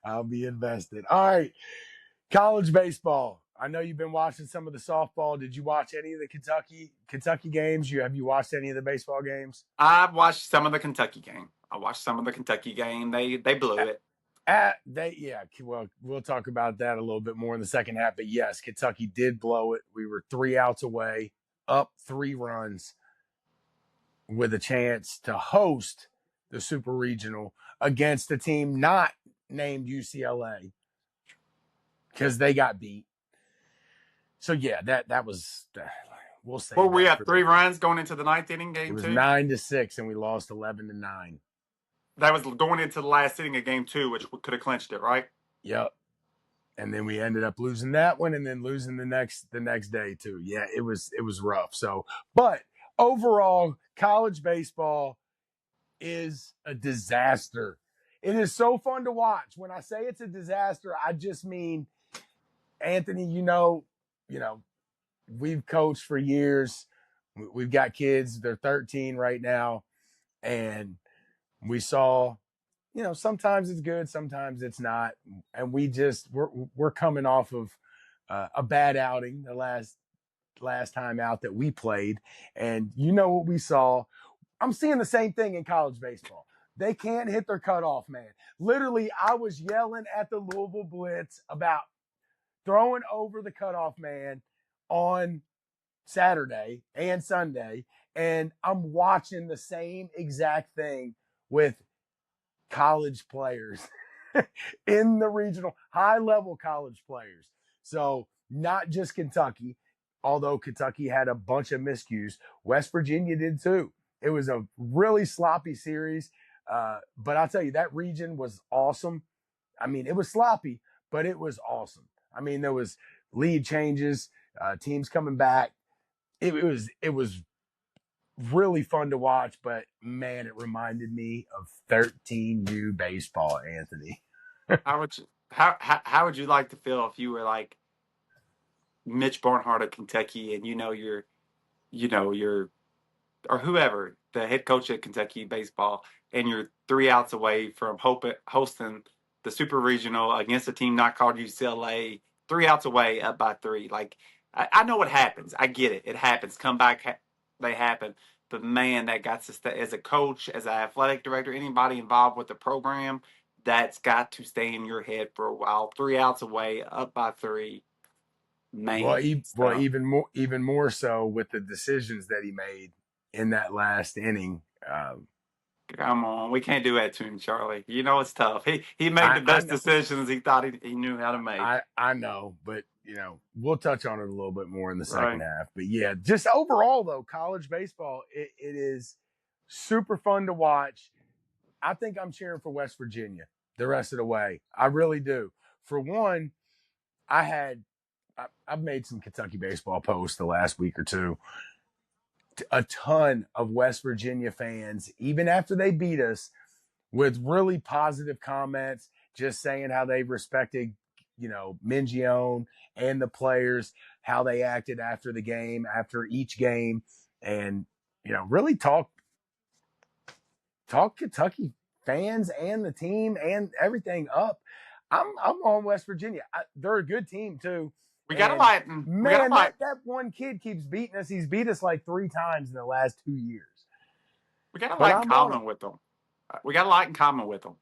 I'll be invested. All right, college baseball. I know you've been watching some of the softball. Did you watch any of the Kentucky games? Have you watched any of the baseball games? I've watched some of the Kentucky game. They blew it. Well, we'll talk about that a little bit more in the second half. But yes, Kentucky did blow it. We were 3 outs away, up 3 runs, with a chance to host the Super Regional against a team not named UCLA because they got beat. So yeah, that was. We'll say. Well, we had 3 runs going into the 9th inning game. It was too. 9-6, and we lost 11-9. That was going into the last inning of game 2, which could have clinched it, right? Yep. And then we ended up losing that one, and then losing the next day too. Yeah, it was rough. So, but overall, college baseball is a disaster. It is so fun to watch. When I say it's a disaster, I just mean, Anthony, we've coached for years. We've got kids. They're 13 right now. And we saw, sometimes it's good, sometimes it's not. And we're coming off of a bad outing the last time out that we played. And what we saw. I'm seeing the same thing in college baseball. They can't hit their cutoff man. Literally, I was yelling at the Louisville Blitz about throwing over the cutoff man on Saturday and Sunday, and I'm watching the same exact thing with college players in the regional, high-level college players. So not just Kentucky, although Kentucky had a bunch of miscues. West Virginia did too. It was a really sloppy series, but I'll tell you, that region was awesome. I mean, it was sloppy, but it was awesome. I mean, there was lead changes, teams coming back. It was really fun to watch, but man, it reminded me of 13U baseball, Anthony. How would you like to feel if you were like Mitch Barnhart of Kentucky, and you're or whoever, the head coach at Kentucky baseball, and you're 3 outs away from hosting the Super Regional against a team not called UCLA, 3 outs away, up by 3. Like, I know what happens. I get it. It happens. Comeback, they happen. But man, that got to stay as a coach, as an athletic director, anybody involved with the program, that's got to stay in your head for a while. 3 outs away, up by 3. Man, stuff. Even more so with the decisions that he made in that last inning. Come on, we can't do that to him, Charlie. You know it's tough. He made the best decisions he thought he knew how to make. I know, but we'll touch on it a little bit more in the second Right. half. But yeah, just overall though, college baseball, it is super fun to watch. I think I'm cheering for West Virginia the rest of the way. I really do. For one, I've made some Kentucky baseball posts the last week or two. A ton of West Virginia fans, even after they beat us, with really positive comments, just saying how they respected, Mingione and the players, how they acted after the game, after each game, and really talk Kentucky fans and the team and everything up. I'm on West Virginia. They're a good team too. We got to lighten. Man, that one kid keeps beating us. He's beat us like 3 times in the last 2 years. We got a lot in common with them. We got a lot in common with them.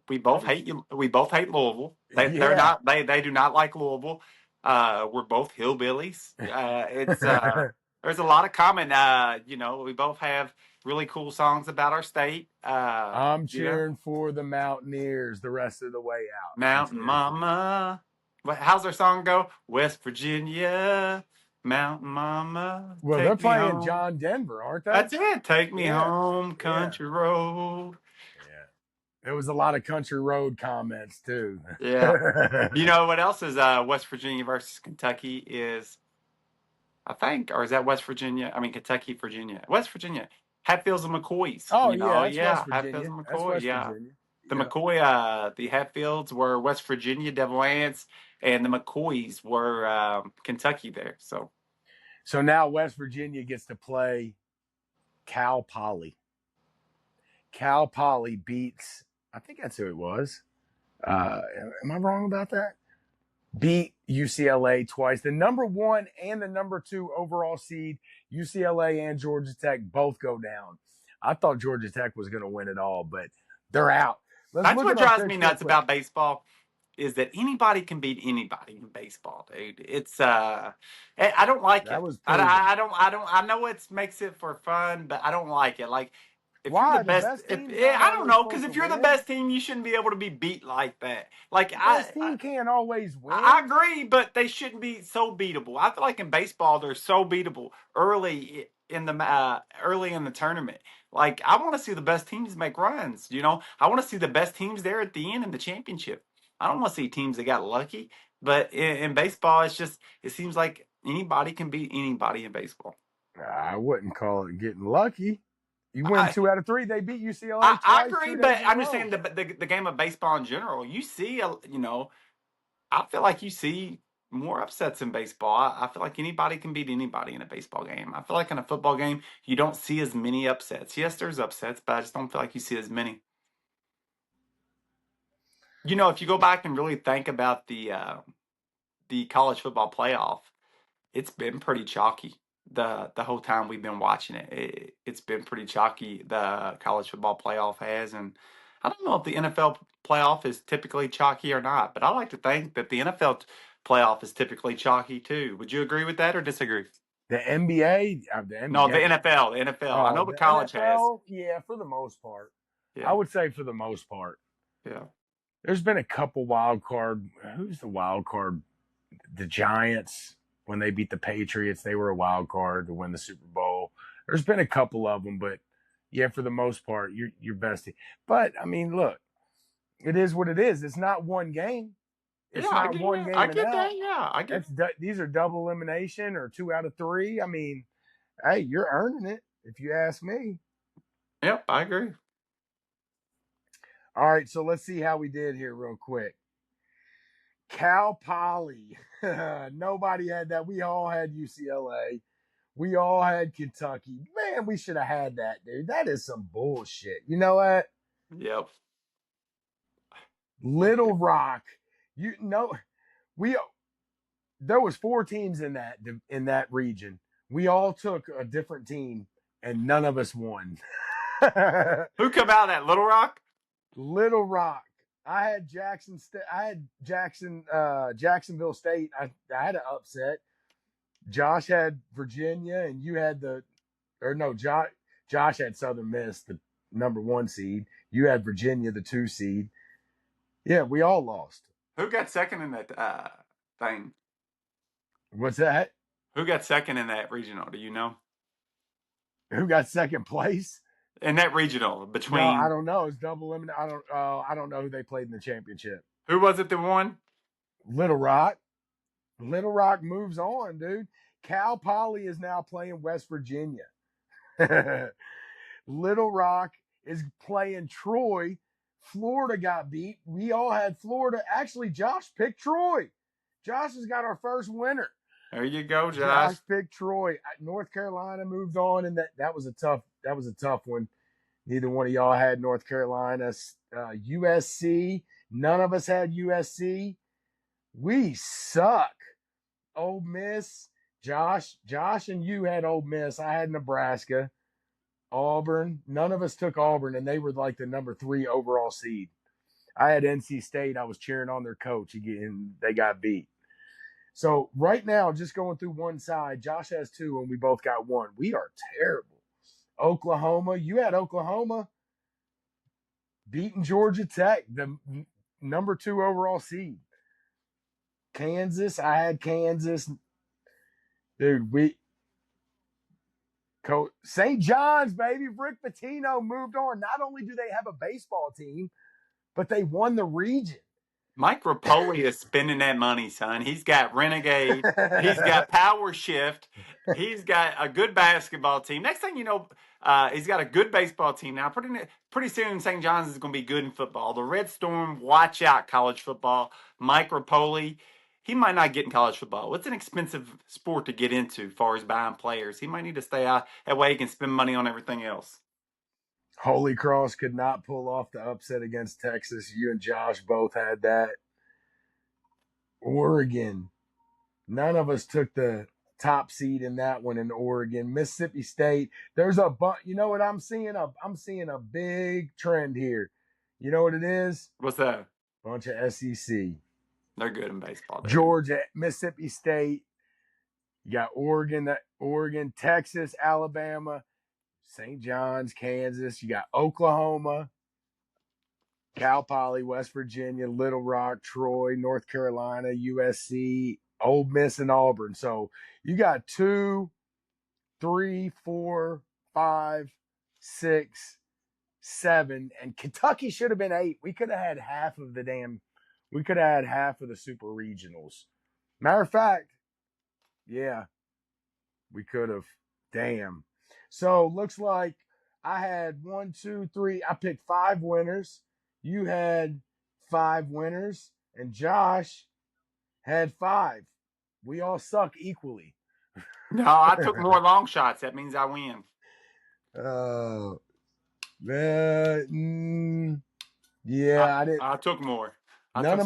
We both hate you. We both hate Louisville. They're not. They do not like Louisville. We're both hillbillies. There's a lot of common. We both have really cool songs about our state. I'm cheering for the Mountaineers the rest of the way out. Mountain Mama. How's our song go? West Virginia, Mountain Mama. Well, they're playing John Denver, aren't they? That's it. Take me home, country road. Yeah. There was a lot of country road comments too. Yeah. You know what else is West Virginia versus Kentucky is, I think, or is that West Virginia? I mean, Kentucky, Virginia. West Virginia. Hatfields and McCoys. Oh, yeah. Hatfields and McCoy. Yeah. Virginia. The McCoy, the Hatfields were West Virginia Devil Ants, and the McCoys were Kentucky there. So now West Virginia gets to play Cal Poly. Cal Poly beats, I think that's who it was. Am I wrong about that? Beat UCLA twice. The number 1 and the number 2 overall seed, UCLA and Georgia Tech, both go down. I thought Georgia Tech was going to win it all, but they're out. That's what drives me nuts about baseball, is that anybody can beat anybody in baseball, dude. It's I don't like it. I know it makes it for fun, but I don't like it. Like, if why? You're the best I don't know, because if you're the best team, you shouldn't be able to be beat like that. Like, the best team can't always win. I agree, but they shouldn't be so beatable. I feel like in baseball they're so beatable early in the tournament. Like, I want to see the best teams make runs. I want to see the best teams there at the end in the championship. I don't want to see teams that got lucky. But in baseball, it seems like anybody can beat anybody in baseball. I wouldn't call it getting lucky. You win 2 out of 3. They beat UCLA twice. I agree, but I'm just saying the game of baseball in general. You see, I feel like you see more upsets in baseball. I feel like anybody can beat anybody in a baseball game. I feel like in a football game, you don't see as many upsets. Yes, there's upsets, but I just don't feel like you see as many. If you go back and really think about the college football playoff, it's been pretty chalky. The whole time we've been watching it, it's been pretty chalky. The college football playoff has, and I don't know if the NFL playoff is typically chalky or not, but I like to think that the NFL playoff is typically chalky too. Would you agree with that or disagree? The NBA? No, the NFL. The NFL. I know the college NFL, has. Yeah, for the most part. Yeah. I would say for the most part. Yeah. There's been a couple wild card. Who's the wild card? The Giants. When they beat the Patriots, they were a wild card to win the Super Bowl. There's been a couple of them, but yeah, for the most part, you're best. But I mean, look, it is what it is. It's not one game. It's not one game. I get that. Yeah, I get. These are double elimination or 2 out of 3. I mean, hey, you're earning it if you ask me. Yep, I agree. All right, so let's see how we did here real quick. Cal Poly. Nobody had that. We all had UCLA. We all had Kentucky. Man, we should have had that, dude. That is some bullshit. You know what? Yep. Little Rock. There was 4 teams in that region. We all took a different team and none of us won. Who come out of that? Little Rock? Little Rock. I had Jacksonville State. I had an upset. Josh had Virginia, and you had Josh had Southern Miss, the number 1 seed. You had Virginia, the 2 seed. Yeah, we all lost. Who got second in that thing? What's that? Who got second in that regional? Do you know? Who got second place? In that regional between? No, I don't know. It's double limit. I don't know who they played in the championship. Who was it that won? Little Rock. Little Rock moves on, dude. Cal Poly is now playing West Virginia. Little Rock is playing Troy. Florida got beat. We all had Florida. Actually, Josh picked Troy. Josh has got our first winner. There you go, Josh. Josh picked Troy. North Carolina moved on, and that was a tough one. Neither one of y'all had North Carolina. USC. None of us had USC. We suck. Ole Miss. Josh and you had Ole Miss. I had Nebraska. Auburn. None of us took Auburn, and they were like the number 3 overall seed. I had NC State. I was cheering on their coach, and they got beat. So right now, just going through one side, Josh has 2, and we both got 1. We are terrible. Oklahoma. You had Oklahoma beating Georgia Tech, the number 2 overall seed. Kansas. I had Kansas. Dude, St. John's, baby. Rick Pitino moved on. Not only do they have a baseball team, but they won the region. Mike Rapoli is spending that money, son. He's got Renegade. He's got Powershift. He's got a good basketball team. Next thing you know, he's got a good baseball team now. Pretty soon, St. John's is going to be good in football. The Red Storm, watch out, college football. Mike Rapoli, he might not get in college football. It's an expensive sport to get into as far as buying players. He might need to stay out. That way he can spend money on everything else. Holy Cross could not pull off the upset against Texas. You and Josh both had that. Oregon. None of us took the top seed in that one in Oregon. Mississippi State. There's you know what I'm seeing? I'm seeing a big trend here. You know what it is? What's that? Bunch of SEC. They're good in baseball. Georgia, Mississippi State. You got Oregon, Texas, Alabama, St. John's, Kansas. You got Oklahoma, Cal Poly, West Virginia, Little Rock, Troy, North Carolina, USC, Ole Miss, and Auburn. So you got 2, 3, 4, 5, 6, 7, and Kentucky should have been 8. We could have had half of the super regionals. Matter of fact, yeah, we could have. Damn. So looks like I had 1, 2, 3. I picked 5 winners. You had 5 winners, and Josh had 5. We all suck equally. No, I took more long shots. That means I win. Yeah, I didn't. I took more. I took a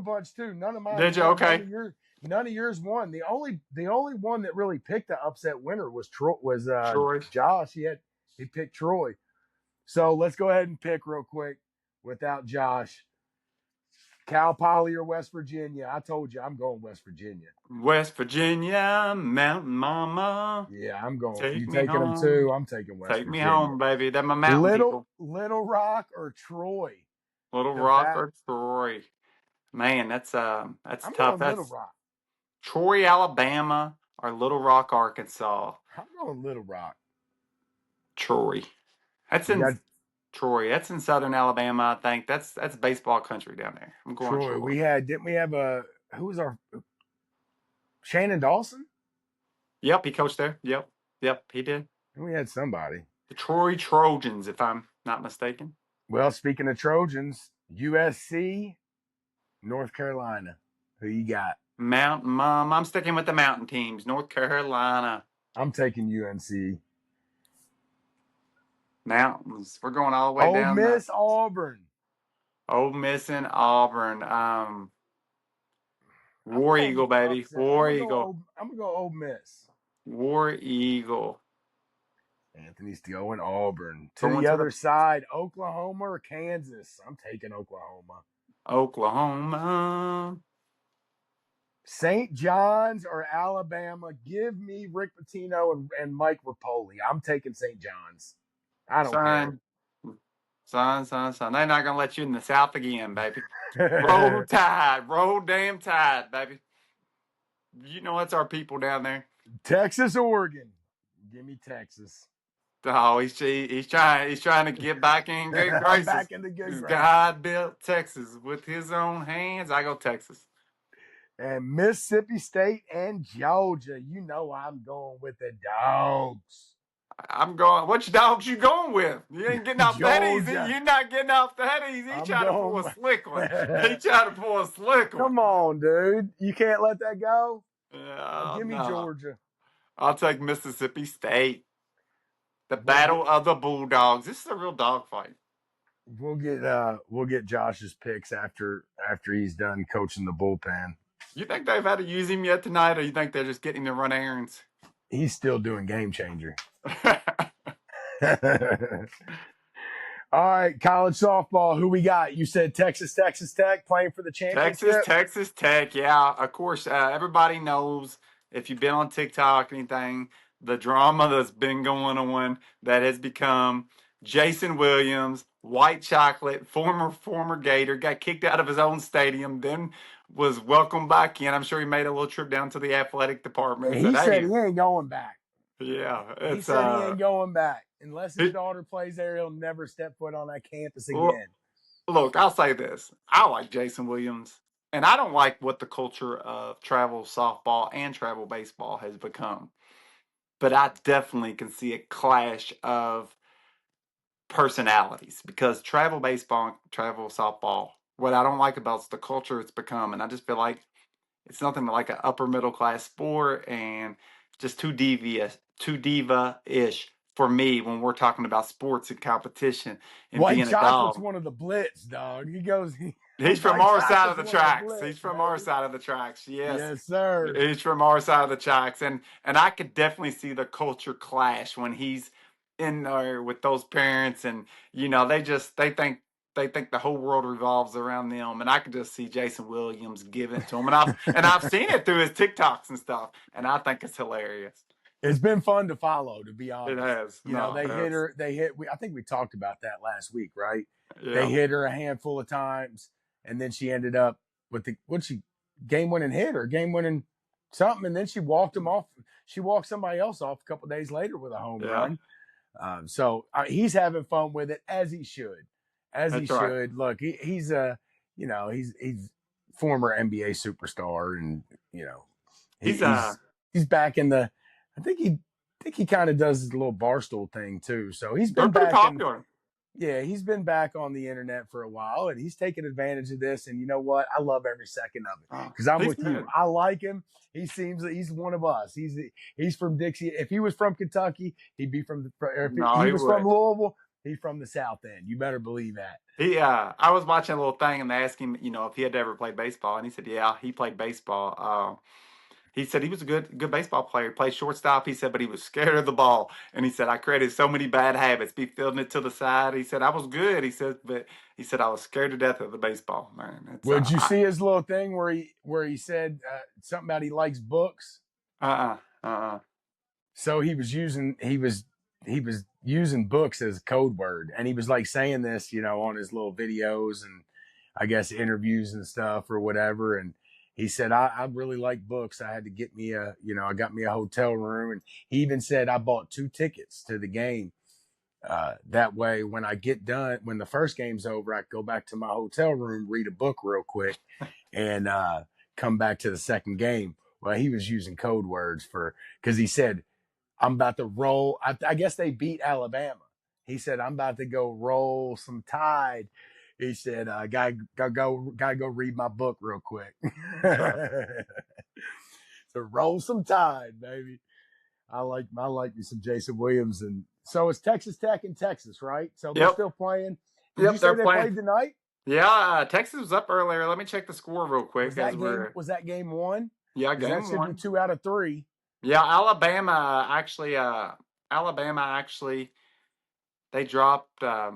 bunch too. None of mine. Did you? Okay. None of yours won. The only one that really picked the upset winner was Troy. Josh. He picked Troy. So let's go ahead and pick real quick without Josh. Cal Poly or West Virginia? I told you I'm going West Virginia. West Virginia, Mountain Mama. Yeah, I'm going. You taking them too? I'm taking West Virginia. Take me home, baby. They're my mountain people. Little Rock or Troy? Little Rock or Troy? Man, that's tough. Going that's Little Rock. Troy, Alabama, or Little Rock, Arkansas. I'm going Little Rock. Troy. That's in Troy. That's in southern Alabama, I think. That's baseball country down there. I'm going Troy. Didn't we have who was our Shannon Dawson? Yep, he coached there. Yep, he did. We had somebody. The Troy Trojans, if I'm not mistaken. Well, speaking of Trojans, USC, North Carolina. Who you got? Mountain Mom. I'm sticking with the mountain teams. North Carolina. I'm taking UNC. Mountains. We're going all the way down. Ole Miss, Auburn. Ole Miss and Auburn. War Eagle, baby. War Eagle. I'm going to go Ole Miss. War Eagle. Anthony's going Auburn. To Going the to other the side, Oklahoma or Kansas? I'm taking Oklahoma. Oklahoma. St. John's or Alabama? Give me Rick Pitino and Mike Rapoli. I'm taking St. John's. I don't Son. They're not going to let you in the South again, baby. Roll care. Tide. Roll damn Tide, baby. You know it's our people down there. Texas, Oregon. Give me Texas. Oh, he's trying to get back in good I'm graces. back in the good graces. God built Texas with his own hands. I go Texas. And Mississippi State and Georgia. You know I'm going with the dogs. I'm going. Which dogs you going with? You ain't getting off that easy. Georgia. You're not getting off that easy. He trying to pull a slick one. He trying to pull a slick one. Come on, dude. You can't let that go. Give me No. Georgia. I'll take Mississippi State. The battle of the Bulldogs. This is a real dog fight. We'll get Josh's picks after he's done coaching the bullpen. You think they've had to use him yet tonight, or you think they're just getting him to run errands? He's still doing Game Changer. All right, college softball. Who we got? You said Texas Tech playing for the championship. Texas Tech. Yeah, of course. Everybody knows if you've been on TikTok or anything, the drama that's been going on that has become Jason Williams, white chocolate, former Gator, got kicked out of his own stadium, then was welcomed back in. I'm sure he made a little trip down to the athletic department. He said he ain't going back. Yeah. He said he ain't going back. Unless his daughter plays there, he'll never step foot on that campus again. Look, I'll say this. I like Jason Williams, and I don't like what the culture of travel softball and travel baseball has become. But I definitely can see a clash of personalities because travel baseball and travel softball, what I don't like about it's the culture it's become. And I just feel like it's nothing like an upper middle class sport and just too diva-ish for me when we're talking about sports and competition and White being a Chocolate's dog. one of the Blitz, dog. He's from our side of the tracks. He's from our side of the tracks. Yes. Yes, sir. He's from our side of the tracks. And I could definitely see the culture clash when he's in there with those parents and they think the whole world revolves around them. And I could just see Jason Williams giving it to him. And I've seen it through his TikToks and stuff. And I think it's hilarious. It's been fun to follow, to be honest. It has. I think we talked about that last week, right? Yeah. They hit her a handful of times, and then she ended up with game-winning hit or game-winning something, and then she walked him off. She walked somebody else off a couple days later with a home run. So he's having fun with it, as he should. He should. Look, he's former NBA superstar, and he's back in the. I think he kind of does his little barstool thing too. So he's been back. Popular. He's been back on the internet for a while, and he's taking advantage of this. And you know what? I love every second of it because I'm with you. I like him. He seems that he's one of us. He's from Dixie. If he was from Kentucky, he'd be from. If he was from Louisville, he's from the South End. You better believe that. I was watching a little thing and they asked him, if he had ever played baseball, and he said, yeah, he played baseball. He said he was a good baseball player. He played shortstop. He said, but he was scared of the ball. And he said, I created so many bad habits. Be fielding it to the side. He said, I was good. He said, but I was scared to death of the baseball. Man, did you see his little thing where he said something about he likes books? So he was using books as a code word, and he was like saying this, on his little videos and I guess interviews and stuff or whatever. And he said, I really like books. I had to get me I got me a hotel room. And he even said, I bought 2 tickets to the game. That way, when I get done, when the first game's over, I go back to my hotel room, read a book real quick, and come back to the second game. Well, he was using code words because he said, I'm about to roll. I guess they beat Alabama. He said, I'm about to go roll some Tide. He said, gotta go read my book real quick. So roll some Tide, baby. I like me some Jason Williams. And so it's Texas Tech in Texas, right? So they're still playing. Did you say they played tonight? Yeah, Texas was up earlier. Let me check the score real quick. Was that game 1? Yeah, game 1. That should be 2 out of 3. Yeah, Alabama actually, they dropped a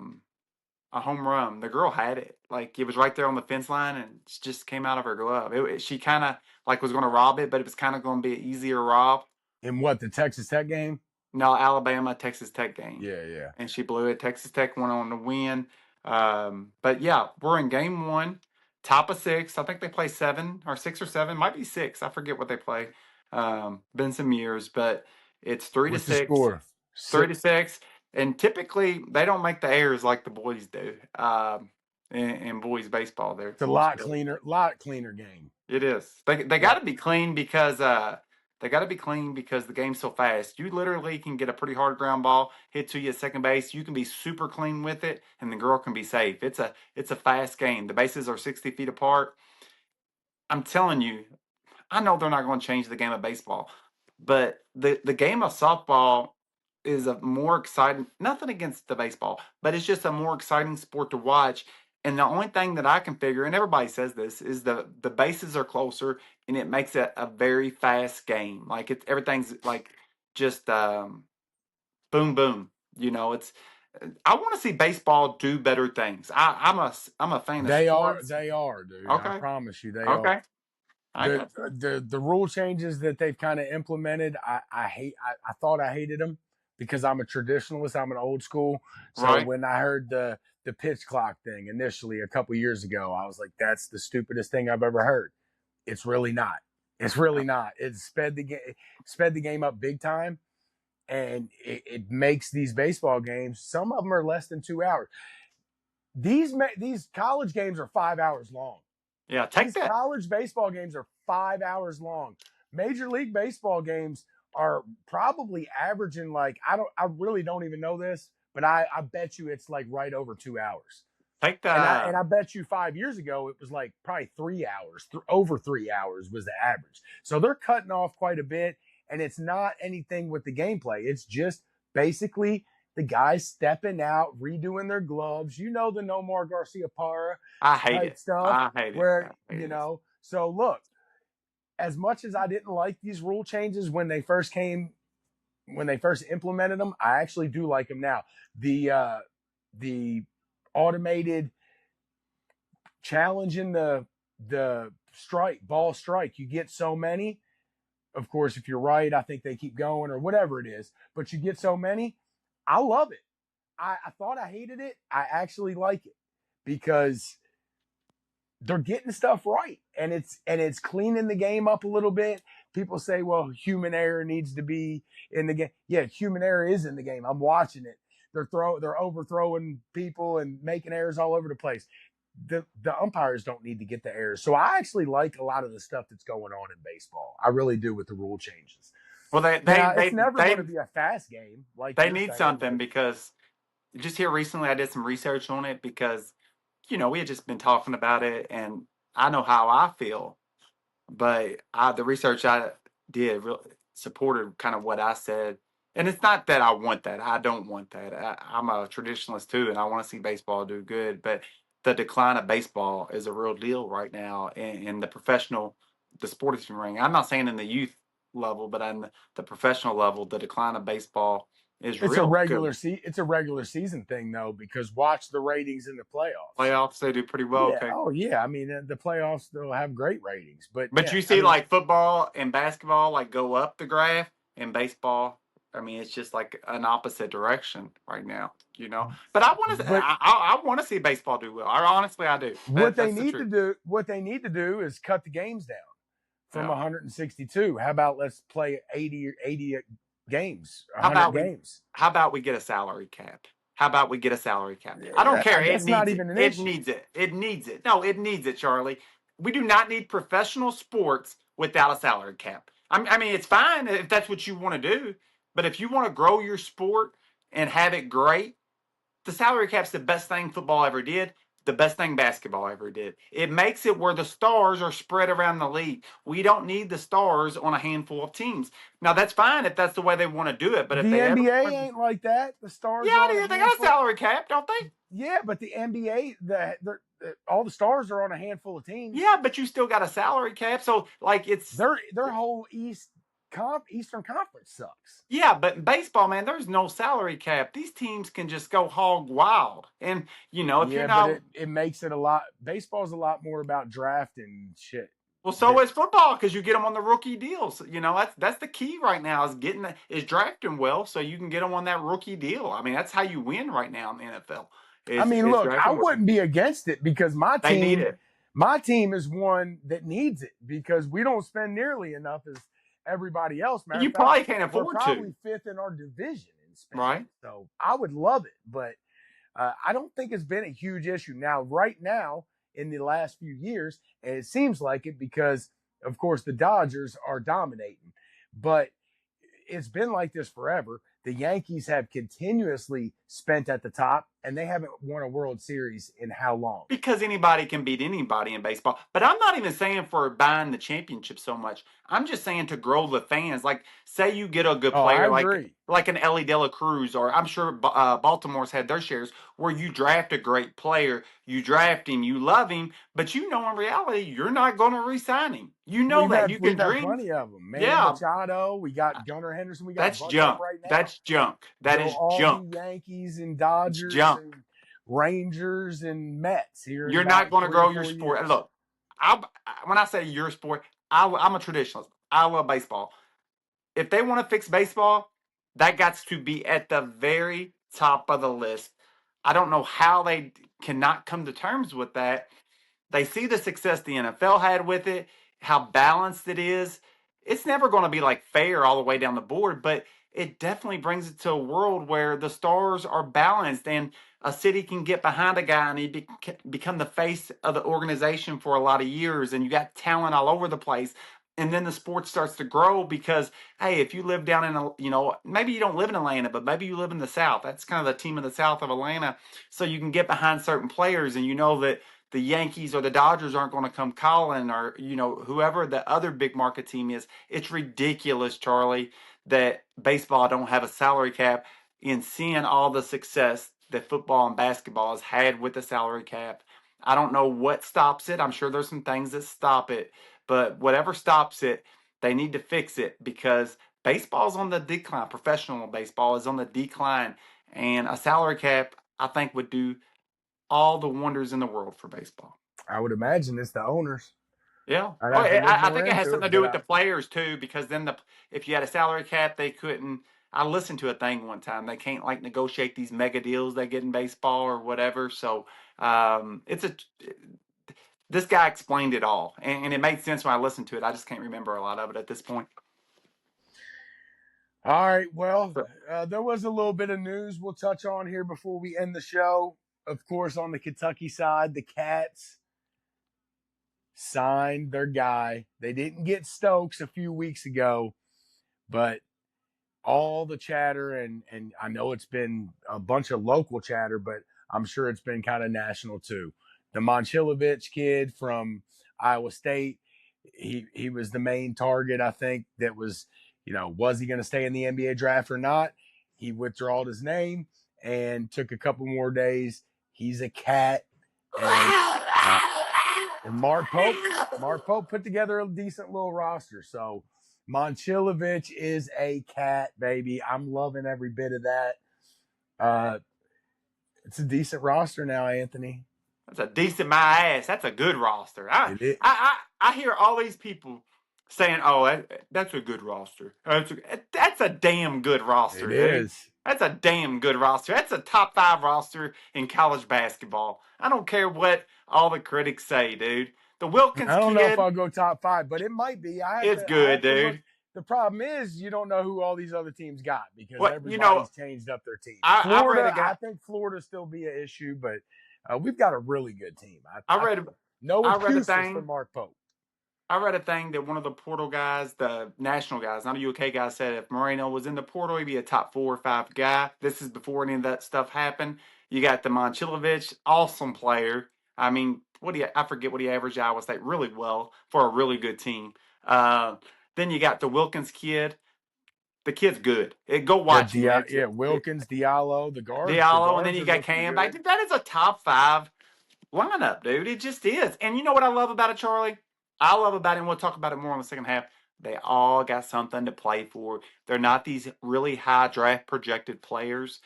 home run. The girl had it. Like, it was right there on the fence line, and it just came out of her glove. She kind of like was going to rob it, but it was kind of going to be an easier rob. In what, the Texas Tech game? No, Alabama Texas Tech game, Yeah, yeah. and she blew it. Texas Tech went on to win. But yeah, we're in game one, top of six. I think they play 6 or 7, might be 6. I forget what they play. Been some years, but it's three to What's the six, score? 3-6, and typically they don't make the errors like the boys do. In boys baseball, there It's a lot cleaner game. it is. They got to be clean because the game's so fast. You literally can get a pretty hard ground ball hit to you at second base. You can be super clean with it, and the girl can be safe. It's a fast game. The bases are 60 feet apart. I'm telling you, I know they're not going to change the game of baseball, but the game of softball is a more exciting. Nothing against the baseball, but it's just a more exciting sport to watch. And the only thing that I can figure, and everybody says this, is the bases are closer, and it makes it a very fast game. Like everything's like just boom boom. It's. I want to see baseball do better things. I'm a fan of sports. They are, dude. I Okay. promise you, they Okay. are. I got you. The rule changes that they've kind of implemented, I hate. I thought I hated them because I'm a traditionalist. I'm an old school. So Right. when I heard the pitch clock thing initially a couple years ago, I was like, that's the stupidest thing I've ever heard. It's really not. It's really not. It sped the game up big time, and it makes these baseball games. Some of them are less than 2 hours. These college games are 5 hours long. Yeah, take These that. college baseball games are 5 hours long. Major League Baseball games are probably averaging I really don't even know this, but I bet you it's like right over 2 hours. Take And that. I bet you 5 years ago it was like probably 3 hours. Over 3 hours was the average. So they're cutting off quite a bit, and it's not anything with the gameplay. It's just basically the guys stepping out, redoing their gloves. You know, the Nomar Garcia Parra I hate type it. stuff. I hate it. Where, I hate you it. know, so look, as much as I didn't like these rule changes when they first implemented them, I actually do like them now. The automated challenge in the ball strike, you get so many. Of course, if you're right, I think they keep going or whatever it is, but you get so many. I love it. I thought I hated it. I actually like it because they're getting stuff right, and it's cleaning the game up a little bit. People say, well, human error needs to be in the game. Yeah, human error is in the game. I'm watching it. They're overthrowing people and making errors all over the place. The umpires don't need to get the errors. So I actually like a lot of the stuff that's going on in baseball. I really do with the rule changes. Well, It's never going to be a fast game. They need something because just here recently I did some research on it because we had just been talking about it, and I know how I feel, but the research I did really supported kind of what I said. And it's not that I want that. I don't want that. I'm a traditionalist too, and I want to see baseball do good. But the decline of baseball is a real deal right now in the sporting ring. I'm not saying in the youth level, but on the professional level, the decline of baseball is It's a real. it's a regular season thing though, because watch the ratings in the playoffs. Playoffs, they do pretty well. Yeah. Okay. Oh yeah. I mean, the playoffs they'll have great ratings, but But yeah, you see, like football and basketball, like go up the graph, and baseball. I mean, it's just like an opposite direction right now, But I want to, But I want to see baseball do well. Honestly, I do. what they That's the need truth. to do is cut the games down from Yeah. 162. How about let's play 80 games, How 100 about games? How about we get a salary cap? How about we get a salary cap? I don't care. It That's needs not it. even an It issue. needs it. It needs it. No, it needs it, Charlie. We do not need professional sports without a salary cap. I mean, it's fine if that's what you want to do, but if you want to grow your sport and have it great, the salary cap's the best thing football ever did, the best thing basketball ever did. It makes it where the stars are spread around the league. We don't need the stars on a handful of teams. Now, that's fine if that's the way they want to do it, but if The they NBA ain't like that. The stars, yeah, they got a salary cap, don't they? Yeah, but the NBA, all the stars are on a handful of teams. Yeah, but you still got a salary cap, so like it's their whole East Eastern Conference sucks. Yeah, but in baseball, man, there's no salary cap. These teams can just go hog wild. And, if you're Yeah, but not. it makes it a lot. Baseball's a lot more about drafting shit. Well, so is football because you get them on the rookie deals. That's the key right now is drafting well so you can get them on that rookie deal. I mean, that's how you win right now in the NFL. I mean, look, I Drafting well. wouldn't be against it because They need it. my team is one that needs it because we don't spend nearly enough as everybody else. Matter You of fact, probably can't we're afford probably to. fifth in our division in spending. Right. So I would love it, but I don't think it's been a huge issue. Now, right now, in the last few years, and it seems like it because, of course, the Dodgers are dominating, but it's been like this forever. The Yankees have continuously spent at the top, and they haven't won a World Series in how long? Because anybody can beat anybody in baseball. But I'm not even saying for buying the championship so much. I'm just saying to grow the fans. Like, say you get a good player like an Ellie De La Cruz, or I'm sure Baltimore's had their shares, where you draft a great player, you draft him, you love him, but in reality, you're not going to re-sign him. You know we've that. Had, you can we've dream. Had plenty of them. Manny Yeah. Machado, we got Gunnar Henderson, we got that's junk. Right now. That's junk. That is junk. Yankees and Dodgers and Rangers and Mets here. You're not going to grow your sport. Years. Look, when I say your sport, I'm a traditionalist. I love baseball. If they want to fix baseball, that got to be at the very top of the list. I don't know how they cannot come to terms with that. They see the success the NFL had with it, how balanced it is. It's never going to be like fair all the way down the board, but it definitely brings it to a world where the stars are balanced and a city can get behind a guy and he become the face of the organization for a lot of years, and you got talent all over the place. And then the sport starts to grow because, hey, if you live down in, maybe you don't live in Atlanta, but maybe you live in the South. That's kind of the team in the South of Atlanta. So you can get behind certain players, and you know that the Yankees or the Dodgers aren't going to come calling, or, whoever the other big market team is. It's ridiculous, Charlie, that baseball don't have a salary cap. In seeing all the success that football and basketball has had with the salary cap, I don't know what stops it. I'm sure there's some things that stop it, but whatever stops it, they need to fix it because baseball's on the decline. Professional baseball is on the decline, and a salary cap, I think, would do all the wonders in the world for baseball. I would imagine it's the owners. Yeah, I think it has something to do with the players too, because then if you had a salary cap, they couldn't. I listened to a thing one time. They can't negotiate these mega deals they get in baseball or whatever. So this guy explained it all, and it made sense when I listened to it. I just can't remember a lot of it at this point. All right, well, there was a little bit of news we'll touch on here before we end the show. Of course, on the Kentucky side, the Cats signed their guy. They didn't get Stokes a few weeks ago, but all the chatter, and I know it's been a bunch of local chatter, but I'm sure it's been kind of national too. The Moncilovic kid from Iowa State, he was the main target, I think, that was, was he going to stay in the NBA draft or not? He withdrawed his name and took a couple more days. He's a Cat. And Mark Pope put together a decent little roster. So Moncilovic is a Cat, baby. I'm loving every bit of that. It's a decent roster now, Anthony. That's a decent my ass. That's a good roster. I hear all these people saying, "Oh, that's a good roster. That's a damn good roster." It is. That's a damn good roster. That's a top 5 roster in college basketball. I don't care what all the critics say, dude. The Wilkins kid. I don't know if I'll go top 5, but it might be. It's good, dude. The problem is you don't know who all these other teams got because everybody's changed up their team. I think Florida still be an issue, but we've got a really good team. I read for Mark Pope. I read a thing that one of the portal guys, the national guys, not a UK guy, said if Moreno was in the portal, he'd be a top 4 or 5 guy. This is before any of that stuff happened. You got the Moncilovic, awesome player. I mean, I forget what he averaged Iowa State really well for a really good team. Then you got the Wilkins kid. The kid's good. Go watch him. Wilkins, Diallo, the guards. Diallo, and then you got Cam. That is a top 5 lineup, dude. It just is. And you know what I love about it, Charlie? I love about it, and we'll talk about it more in the second half. They all got something to play for. They're not these really high draft projected players.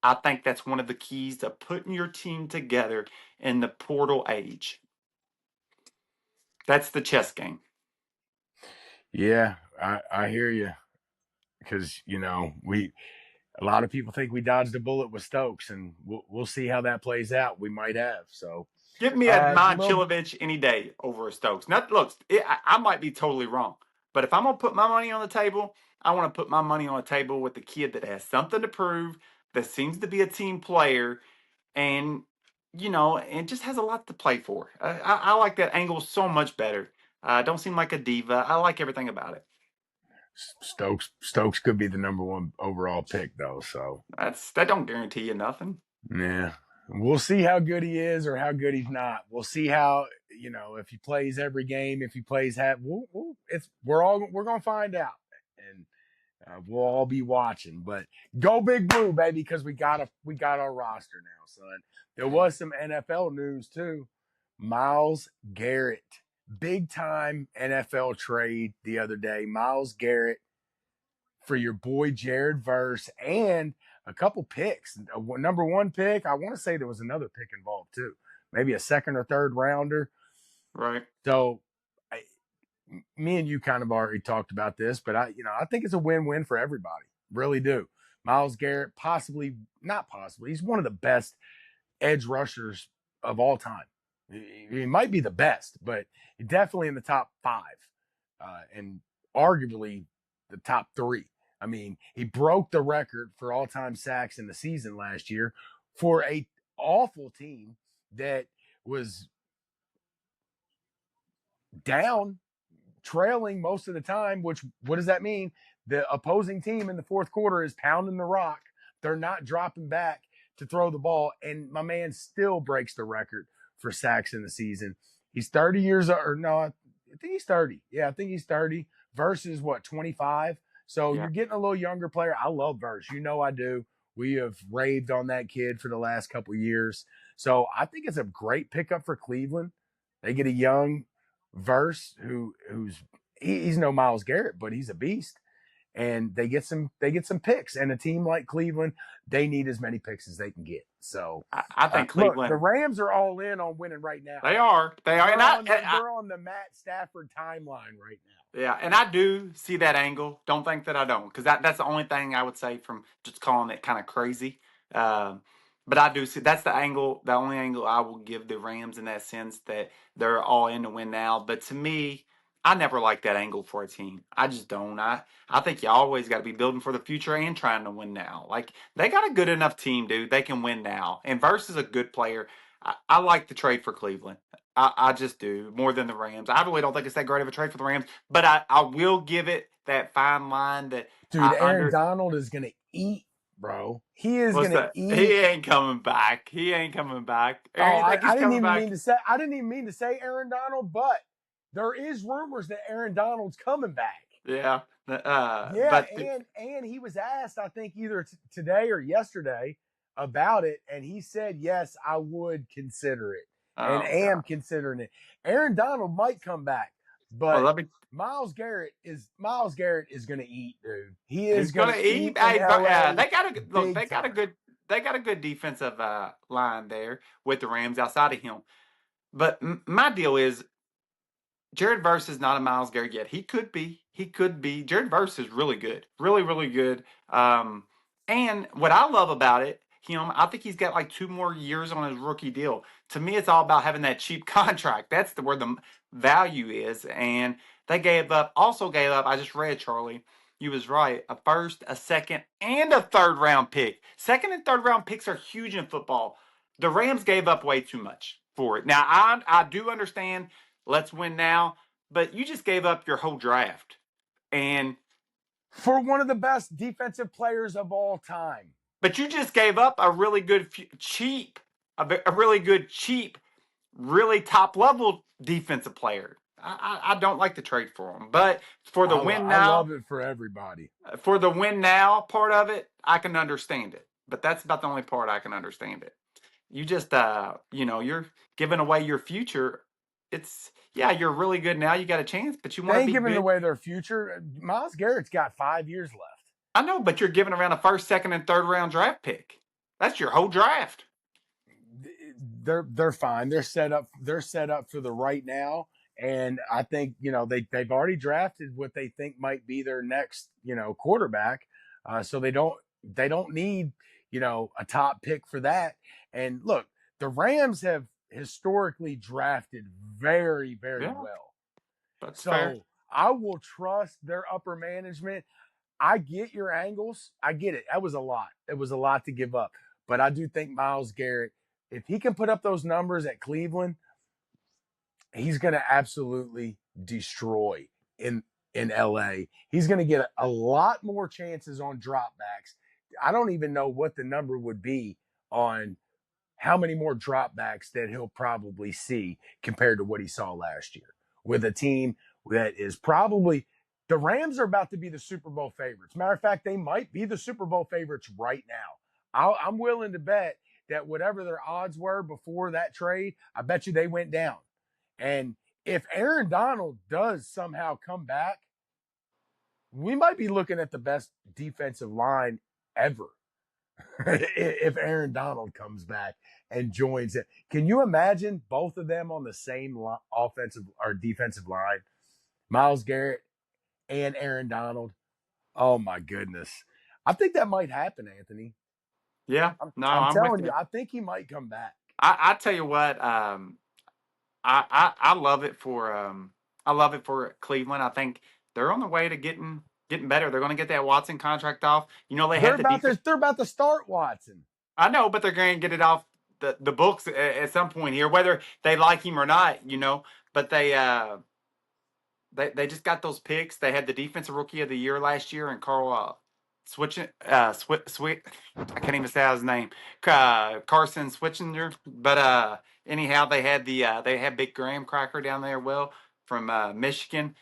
I think that's one of the keys to putting your team together in the portal age. That's the chess game. Yeah, I hear you. Because, a lot of people think we dodged a bullet with Stokes, and we'll see how that plays out. We might have. So Give me a little, Moncilovic any day over a Stokes. Not look, I might be totally wrong, but if I'm gonna put my money on the table, I want to put my money on the table with the kid that has something to prove, that seems to be a team player, and and just has a lot to play for. I like that angle so much better. Don't seem like a diva. I like everything about it. Stokes could be the number one overall pick, though. So That don't guarantee you nothing. yeah, we'll see how good he is or how good he's not. We'll see how if he plays every game, if he plays half. We're gonna find out, and we'll all be watching. But go Big Blue, baby, because we got our roster now, son. There was some NFL news too. Myles Garrett, big time NFL trade the other day. Myles Garrett for your boy Jared Verse and a couple picks. Number one pick, I want to say there was another pick involved too, maybe a second or third rounder. Right. So, me and you kind of already talked about this, but I think it's a win-win for everybody. Really do. Myles Garrett, not possibly, he's one of the best edge rushers of all time. He might be the best, but definitely in the top 5, and arguably the top 3. I mean, he broke the record for all-time sacks in the season last year for a awful team that was down, trailing most of the time, which, what does that mean? The opposing team in the fourth quarter is pounding the rock. They're not dropping back to throw the ball, and my man still breaks the record for sacks in the season. He's 30 years old, or no, I think he's 30. Yeah, I think he's 30 versus 25. So You're getting a little younger player. I love Verse. I do. We have raved on that kid for the last couple of years. So I think it's a great pickup for Cleveland. They get a young Verse he's no Myles Garrett, but he's a beast. And they get some picks. And a team like Cleveland, they need as many picks as they can get. So I think Cleveland. Look, the Rams are all in on winning right now. They are. They're on the Matt Stafford timeline right now. Yeah, and I do see that angle. Don't think that I don't, because that's the only thing I would say from just calling it kind of crazy. But I do see that's the angle, the only angle I will give the Rams in that sense, that they're all in to win now. But to me, I never like that angle for a team. I just don't. I think you always got to be building for the future and trying to win now. Like, they got a good enough team, dude. They can win now. And Verse is a good player. I like the trade for Cleveland. I just do, more than the Rams. I really don't think it's that great of a trade for the Rams, but I will give it that fine line that, dude, Aaron Donald is going to eat, bro. He is going to eat. He ain't coming back. He ain't coming back. I didn't even mean to say Aaron Donald, but there is rumors that Aaron Donald's coming back. Yeah. And he was asked, I think either today or yesterday, about it, and he said, yes, I would consider it. And am considering it. Aaron Donald might come back, but Myles Garrett is going to eat, dude. He's going to eat. They got a good defensive line there with the Rams outside of him. But my deal is, Jared Verse is not a Myles Garrett yet. He could be. Jared Verse is really good, really, really good. And what I love about it, I think he's got like 2 more years on his rookie deal. To me, it's all about having that cheap contract. That's where the value is. And they also gave up, I just read, Charlie, you was right, a first, a second, and a third round pick. Second and third round picks are huge in football. The Rams gave up way too much for it. Now, I do understand, let's win now, but you just gave up your whole draft. And for one of the best defensive players of all time. But you just gave up a really good, cheap, really top-level defensive player. I don't like the trade for him. But for the win now... I love it for everybody. For the win now part of it, I can understand it. But that's about the only part I can understand it. You just, you're giving away your future you're really good now. You got a chance, but you They want to ain't be giving good. away their future. Miles Garrett's got 5 years left. I know, but you're giving around a first, second, and third round draft pick. That's your whole draft. They're fine. They're set up. They're set up for the right now. And I think they've already drafted what they think might be their next quarterback. So they don't need a top pick for that. And look, the Rams have historically drafted very, very Yeah, well. that's fair. So I will trust their upper management. I get your angles. I get it. That was a lot. It was a lot to give up. But I do think Myles Garrett, if he can put up those numbers at Cleveland, he's going to absolutely destroy in LA. He's going to get a lot more chances on dropbacks. I don't even know what the number would be on how many more dropbacks that he'll probably see compared to what he saw last year with a team that is probably the Rams are about to be the Super Bowl favorites. Matter of fact, they might be the Super Bowl favorites right now. I'm willing to bet that whatever their odds were before that trade, I bet you they went down. And if Aaron Donald does somehow come back, we might be looking at the best defensive line ever. If Aaron Donald comes back and joins it. Can you imagine both of them on the same offensive or defensive line? Myles Garrett and Aaron Donald. Oh my goodness. I think that might happen, Anthony. Yeah, I'm I'm with telling you, you. I think he might come back. I tell you what, I love it for Cleveland. I think they're on the way to getting better. They're going to get that Watson contract off. They They're had the about defense. they're about to start Watson. I know, but they're going to get it off the books at some point here, whether they like him or not. But they just got those picks. They had the defensive rookie of the year last year, and Carl switching I can't even say his name. Carson Switchinger. But anyhow, they had Big Graham Cracker down there. Well, from Michigan,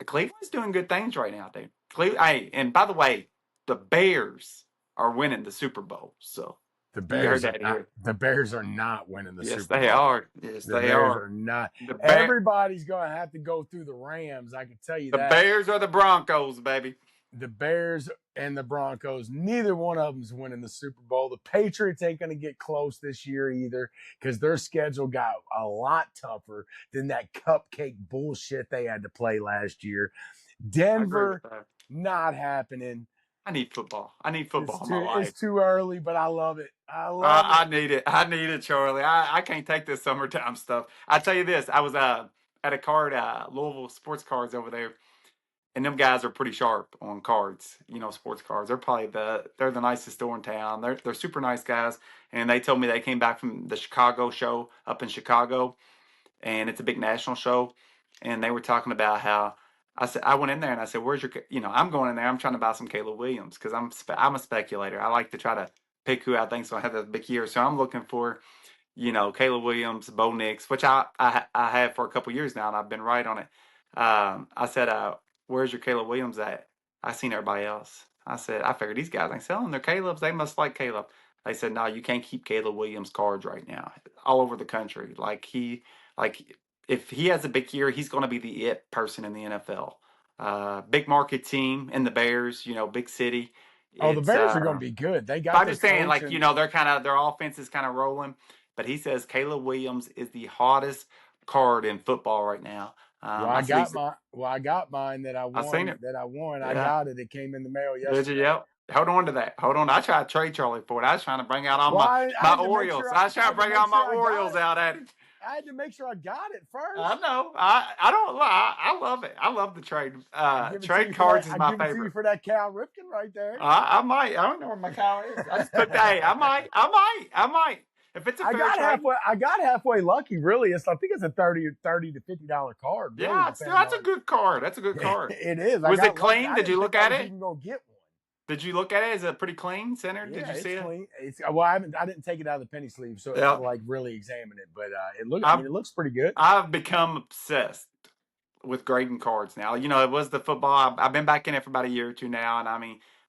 Cleveland's doing good things right now, dude. Hey, and by the way, the Bears are winning the Super Bowl. So The you heard Bears are that not. here. The Bears are not winning the Yes, Super they Bowl. are. Yes, The they Bears are. are not. The Everybody's going to have to go through the Rams. I can tell you the that. Bears are the Broncos, baby. The Bears and the Broncos, neither one of them's winning the Super Bowl. The Patriots ain't going to get close this year either because their schedule got a lot tougher than that cupcake bullshit they had to play last year. Denver, not happening. I need football. I need football in my life. It's too early, but I love it. I need it. I need it, Charlie. I can't take this summertime stuff. I tell you this, I was at a Louisville Sports Cards over there, and them guys are pretty sharp on cards. Sports cards. They're the nicest store in town. They're super nice guys, and they told me they came back from the Chicago show up in Chicago, and it's a big national show, and they were talking about how I went in there and I said, "Where's your?" I'm going in there. I'm trying to buy some Caleb Williams because I'm a speculator. I like to try to pick who I think's gonna have a big year. So I'm looking for Caleb Williams, Bo Nix, which I have for a couple years now, and I've been right on it. I said, "Where's your Caleb Williams at?" I seen everybody else. I said, "I figured these guys ain't selling their Calebs. They must like Caleb." They said, "No, you can't keep Caleb Williams cards right now all over the country. Like if he has a big year, he's going to be the it person in the NFL. Big market team in the Bears, big city. The Bears are going to be good. They got. I'm just saying, their offense is kind of rolling. But he says Caleb Williams is the hottest card in football right now. I got mine that I won. I seen it. Yeah. I got it. It came in the mail yesterday. Did you? Yep. Hold on to that. Hold on. I tried to trade Charlie for it. I was trying to bring out all my Orioles. I was trying to bring out my Orioles out at him. I had to make sure I got it first. I know. I love it. I love the trade. Trading cards is my favorite. I give it to you for that Cal Ripken right there. I might. I don't know where my Cal is. I just put that. I might. If it's a fair trade. I got halfway lucky. Really, I think it's a $30 to $50 card. Really, yeah, that's a good card. That's a good card. It is. Was it clean? Did you look at it? Even gonna get one. Did you look at it? Is it pretty clean center? Yeah, Did you see it? Clean. I didn't take it out of the penny sleeve, so I like really examine it. But it looks pretty good. I've become obsessed with grading cards now. It was the football. I've been back in it for about a year or two now, and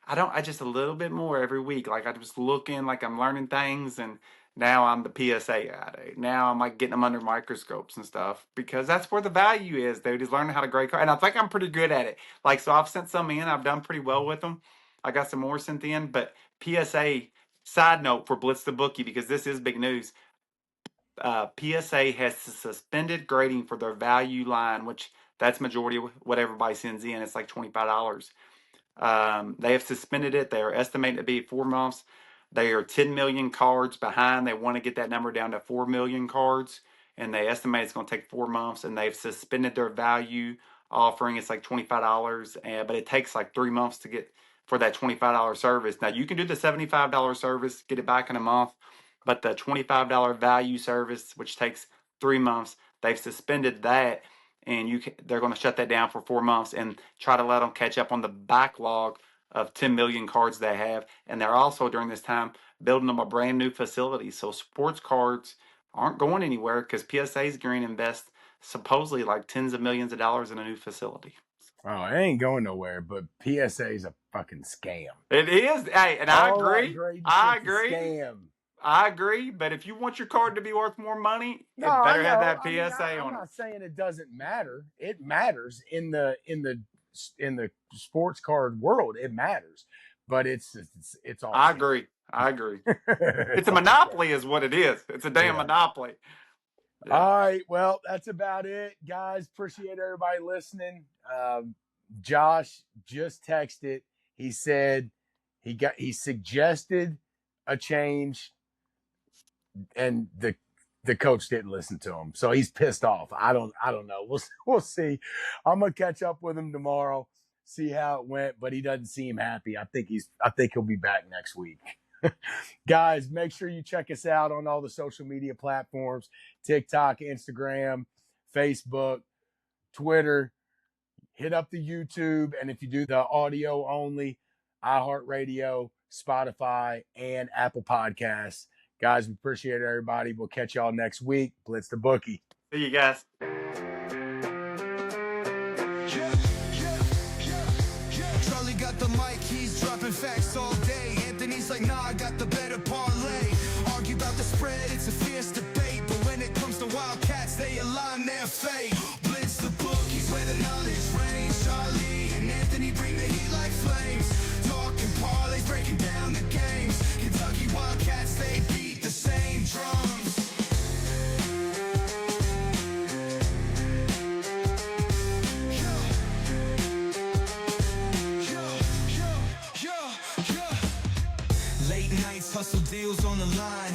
I just a little bit more every week. Like I'm just looking, like I'm learning things, and Now I'm the PSA guy. Now I'm like getting them under microscopes and stuff because that's where the value is, dude, is learning how to grade cards. And I think I'm pretty good at it. Like, so I've sent some in. I've done pretty well with them. I got some more sent in. But PSA, side note for Blitz the Bookie, because this is big news. PSA has suspended grading for their value line, which that's majority of what everybody sends in. It's like $25. They have suspended it. They are estimating to be 4 months. They are 10 million cards behind. They want to get that number down to 4 million cards, and they estimate it's going to take 4 months. And they've suspended their value offering. It's like $25, but it takes like 3 months to get for that $25 service. Now you can do the $75 service, get it back in a month, but the $25 value service, which takes 3 months, they've suspended that. And they're going to shut that down for 4 months and try to let them catch up on the backlog of 10 million cards they have. And they're also, during this time, building them a brand new facility. So sports cards aren't going anywhere because PSA is going to invest supposedly like tens of millions of dollars in a new facility. Oh, it ain't going nowhere, but PSA is a fucking scam. It is. Hey, and I agree. I agree. Scam. I agree, but if you want your card to be worth more money, it better have that PSA on it. I'm not saying it doesn't matter. It matters in the sports card world. It matters, but it's all. I agree. It's a monopoly, is what it is. It's a damn monopoly. Yeah. All right, well, that's about it, guys. Appreciate everybody listening. Josh just texted. He said he suggested a change, and the coach didn't listen to him, so he's pissed off. I don't know. We'll see. I'm gonna catch up with him tomorrow, see how it went, but he doesn't seem happy. I think he'll be back next week. Guys, make sure you check us out on all the social media platforms: TikTok, Instagram, Facebook, Twitter. Hit up the YouTube, and if you do the audio only, iHeartRadio, Spotify, and Apple Podcasts. Guys, we appreciate everybody. We'll catch y'all next week. Blitz the Bookie. See you guys. Charlie got the mic, he's dropping facts all day. Anthony's like, nah, I got the better parlay. Argue about the spread, it's a fierce debate. But when it comes to Wildcats, they align their fate. Blitz the Bookies where the knowledge reigns. Charlie and Anthony bring the heat like flames. Talking parlays, breaking down the games. Kentucky Wildcats, they beat the same drums. Late nights, hustle deals on the line.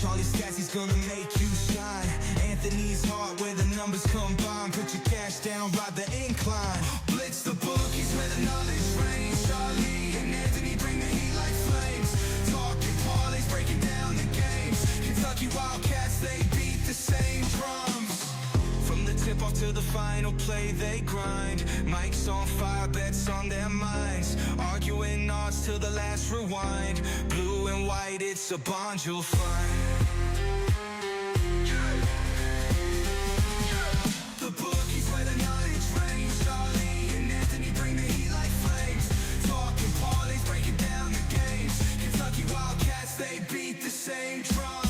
Charlie Scassy's gonna make you shine. Anthony's heart where the numbers combine. Put your cash down, ride the incline. Blitz the Bookies where the knowledge reigns. Charlie and Anthony bring the heat like flames. Talking parlays, breaking down the games. Kentucky Wildcats, they beat the same drums. From the tip off to the final play, they grind. Mics on fire, bets on their minds. Arguing odds till the last rewind. Blue and white, it's a bond you'll find. The Bookies where the knowledge reigns. Charlie and Anthony bring the heat like flames. Talking parlays, breaking down the games. Kentucky Wildcats, they beat the same drums.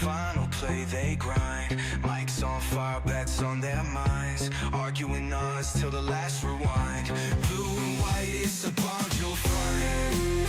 Final play, they grind. Mics on fire, bets on their minds. Arguing odds till the last rewind. Blue and white, it's a bond you'll find.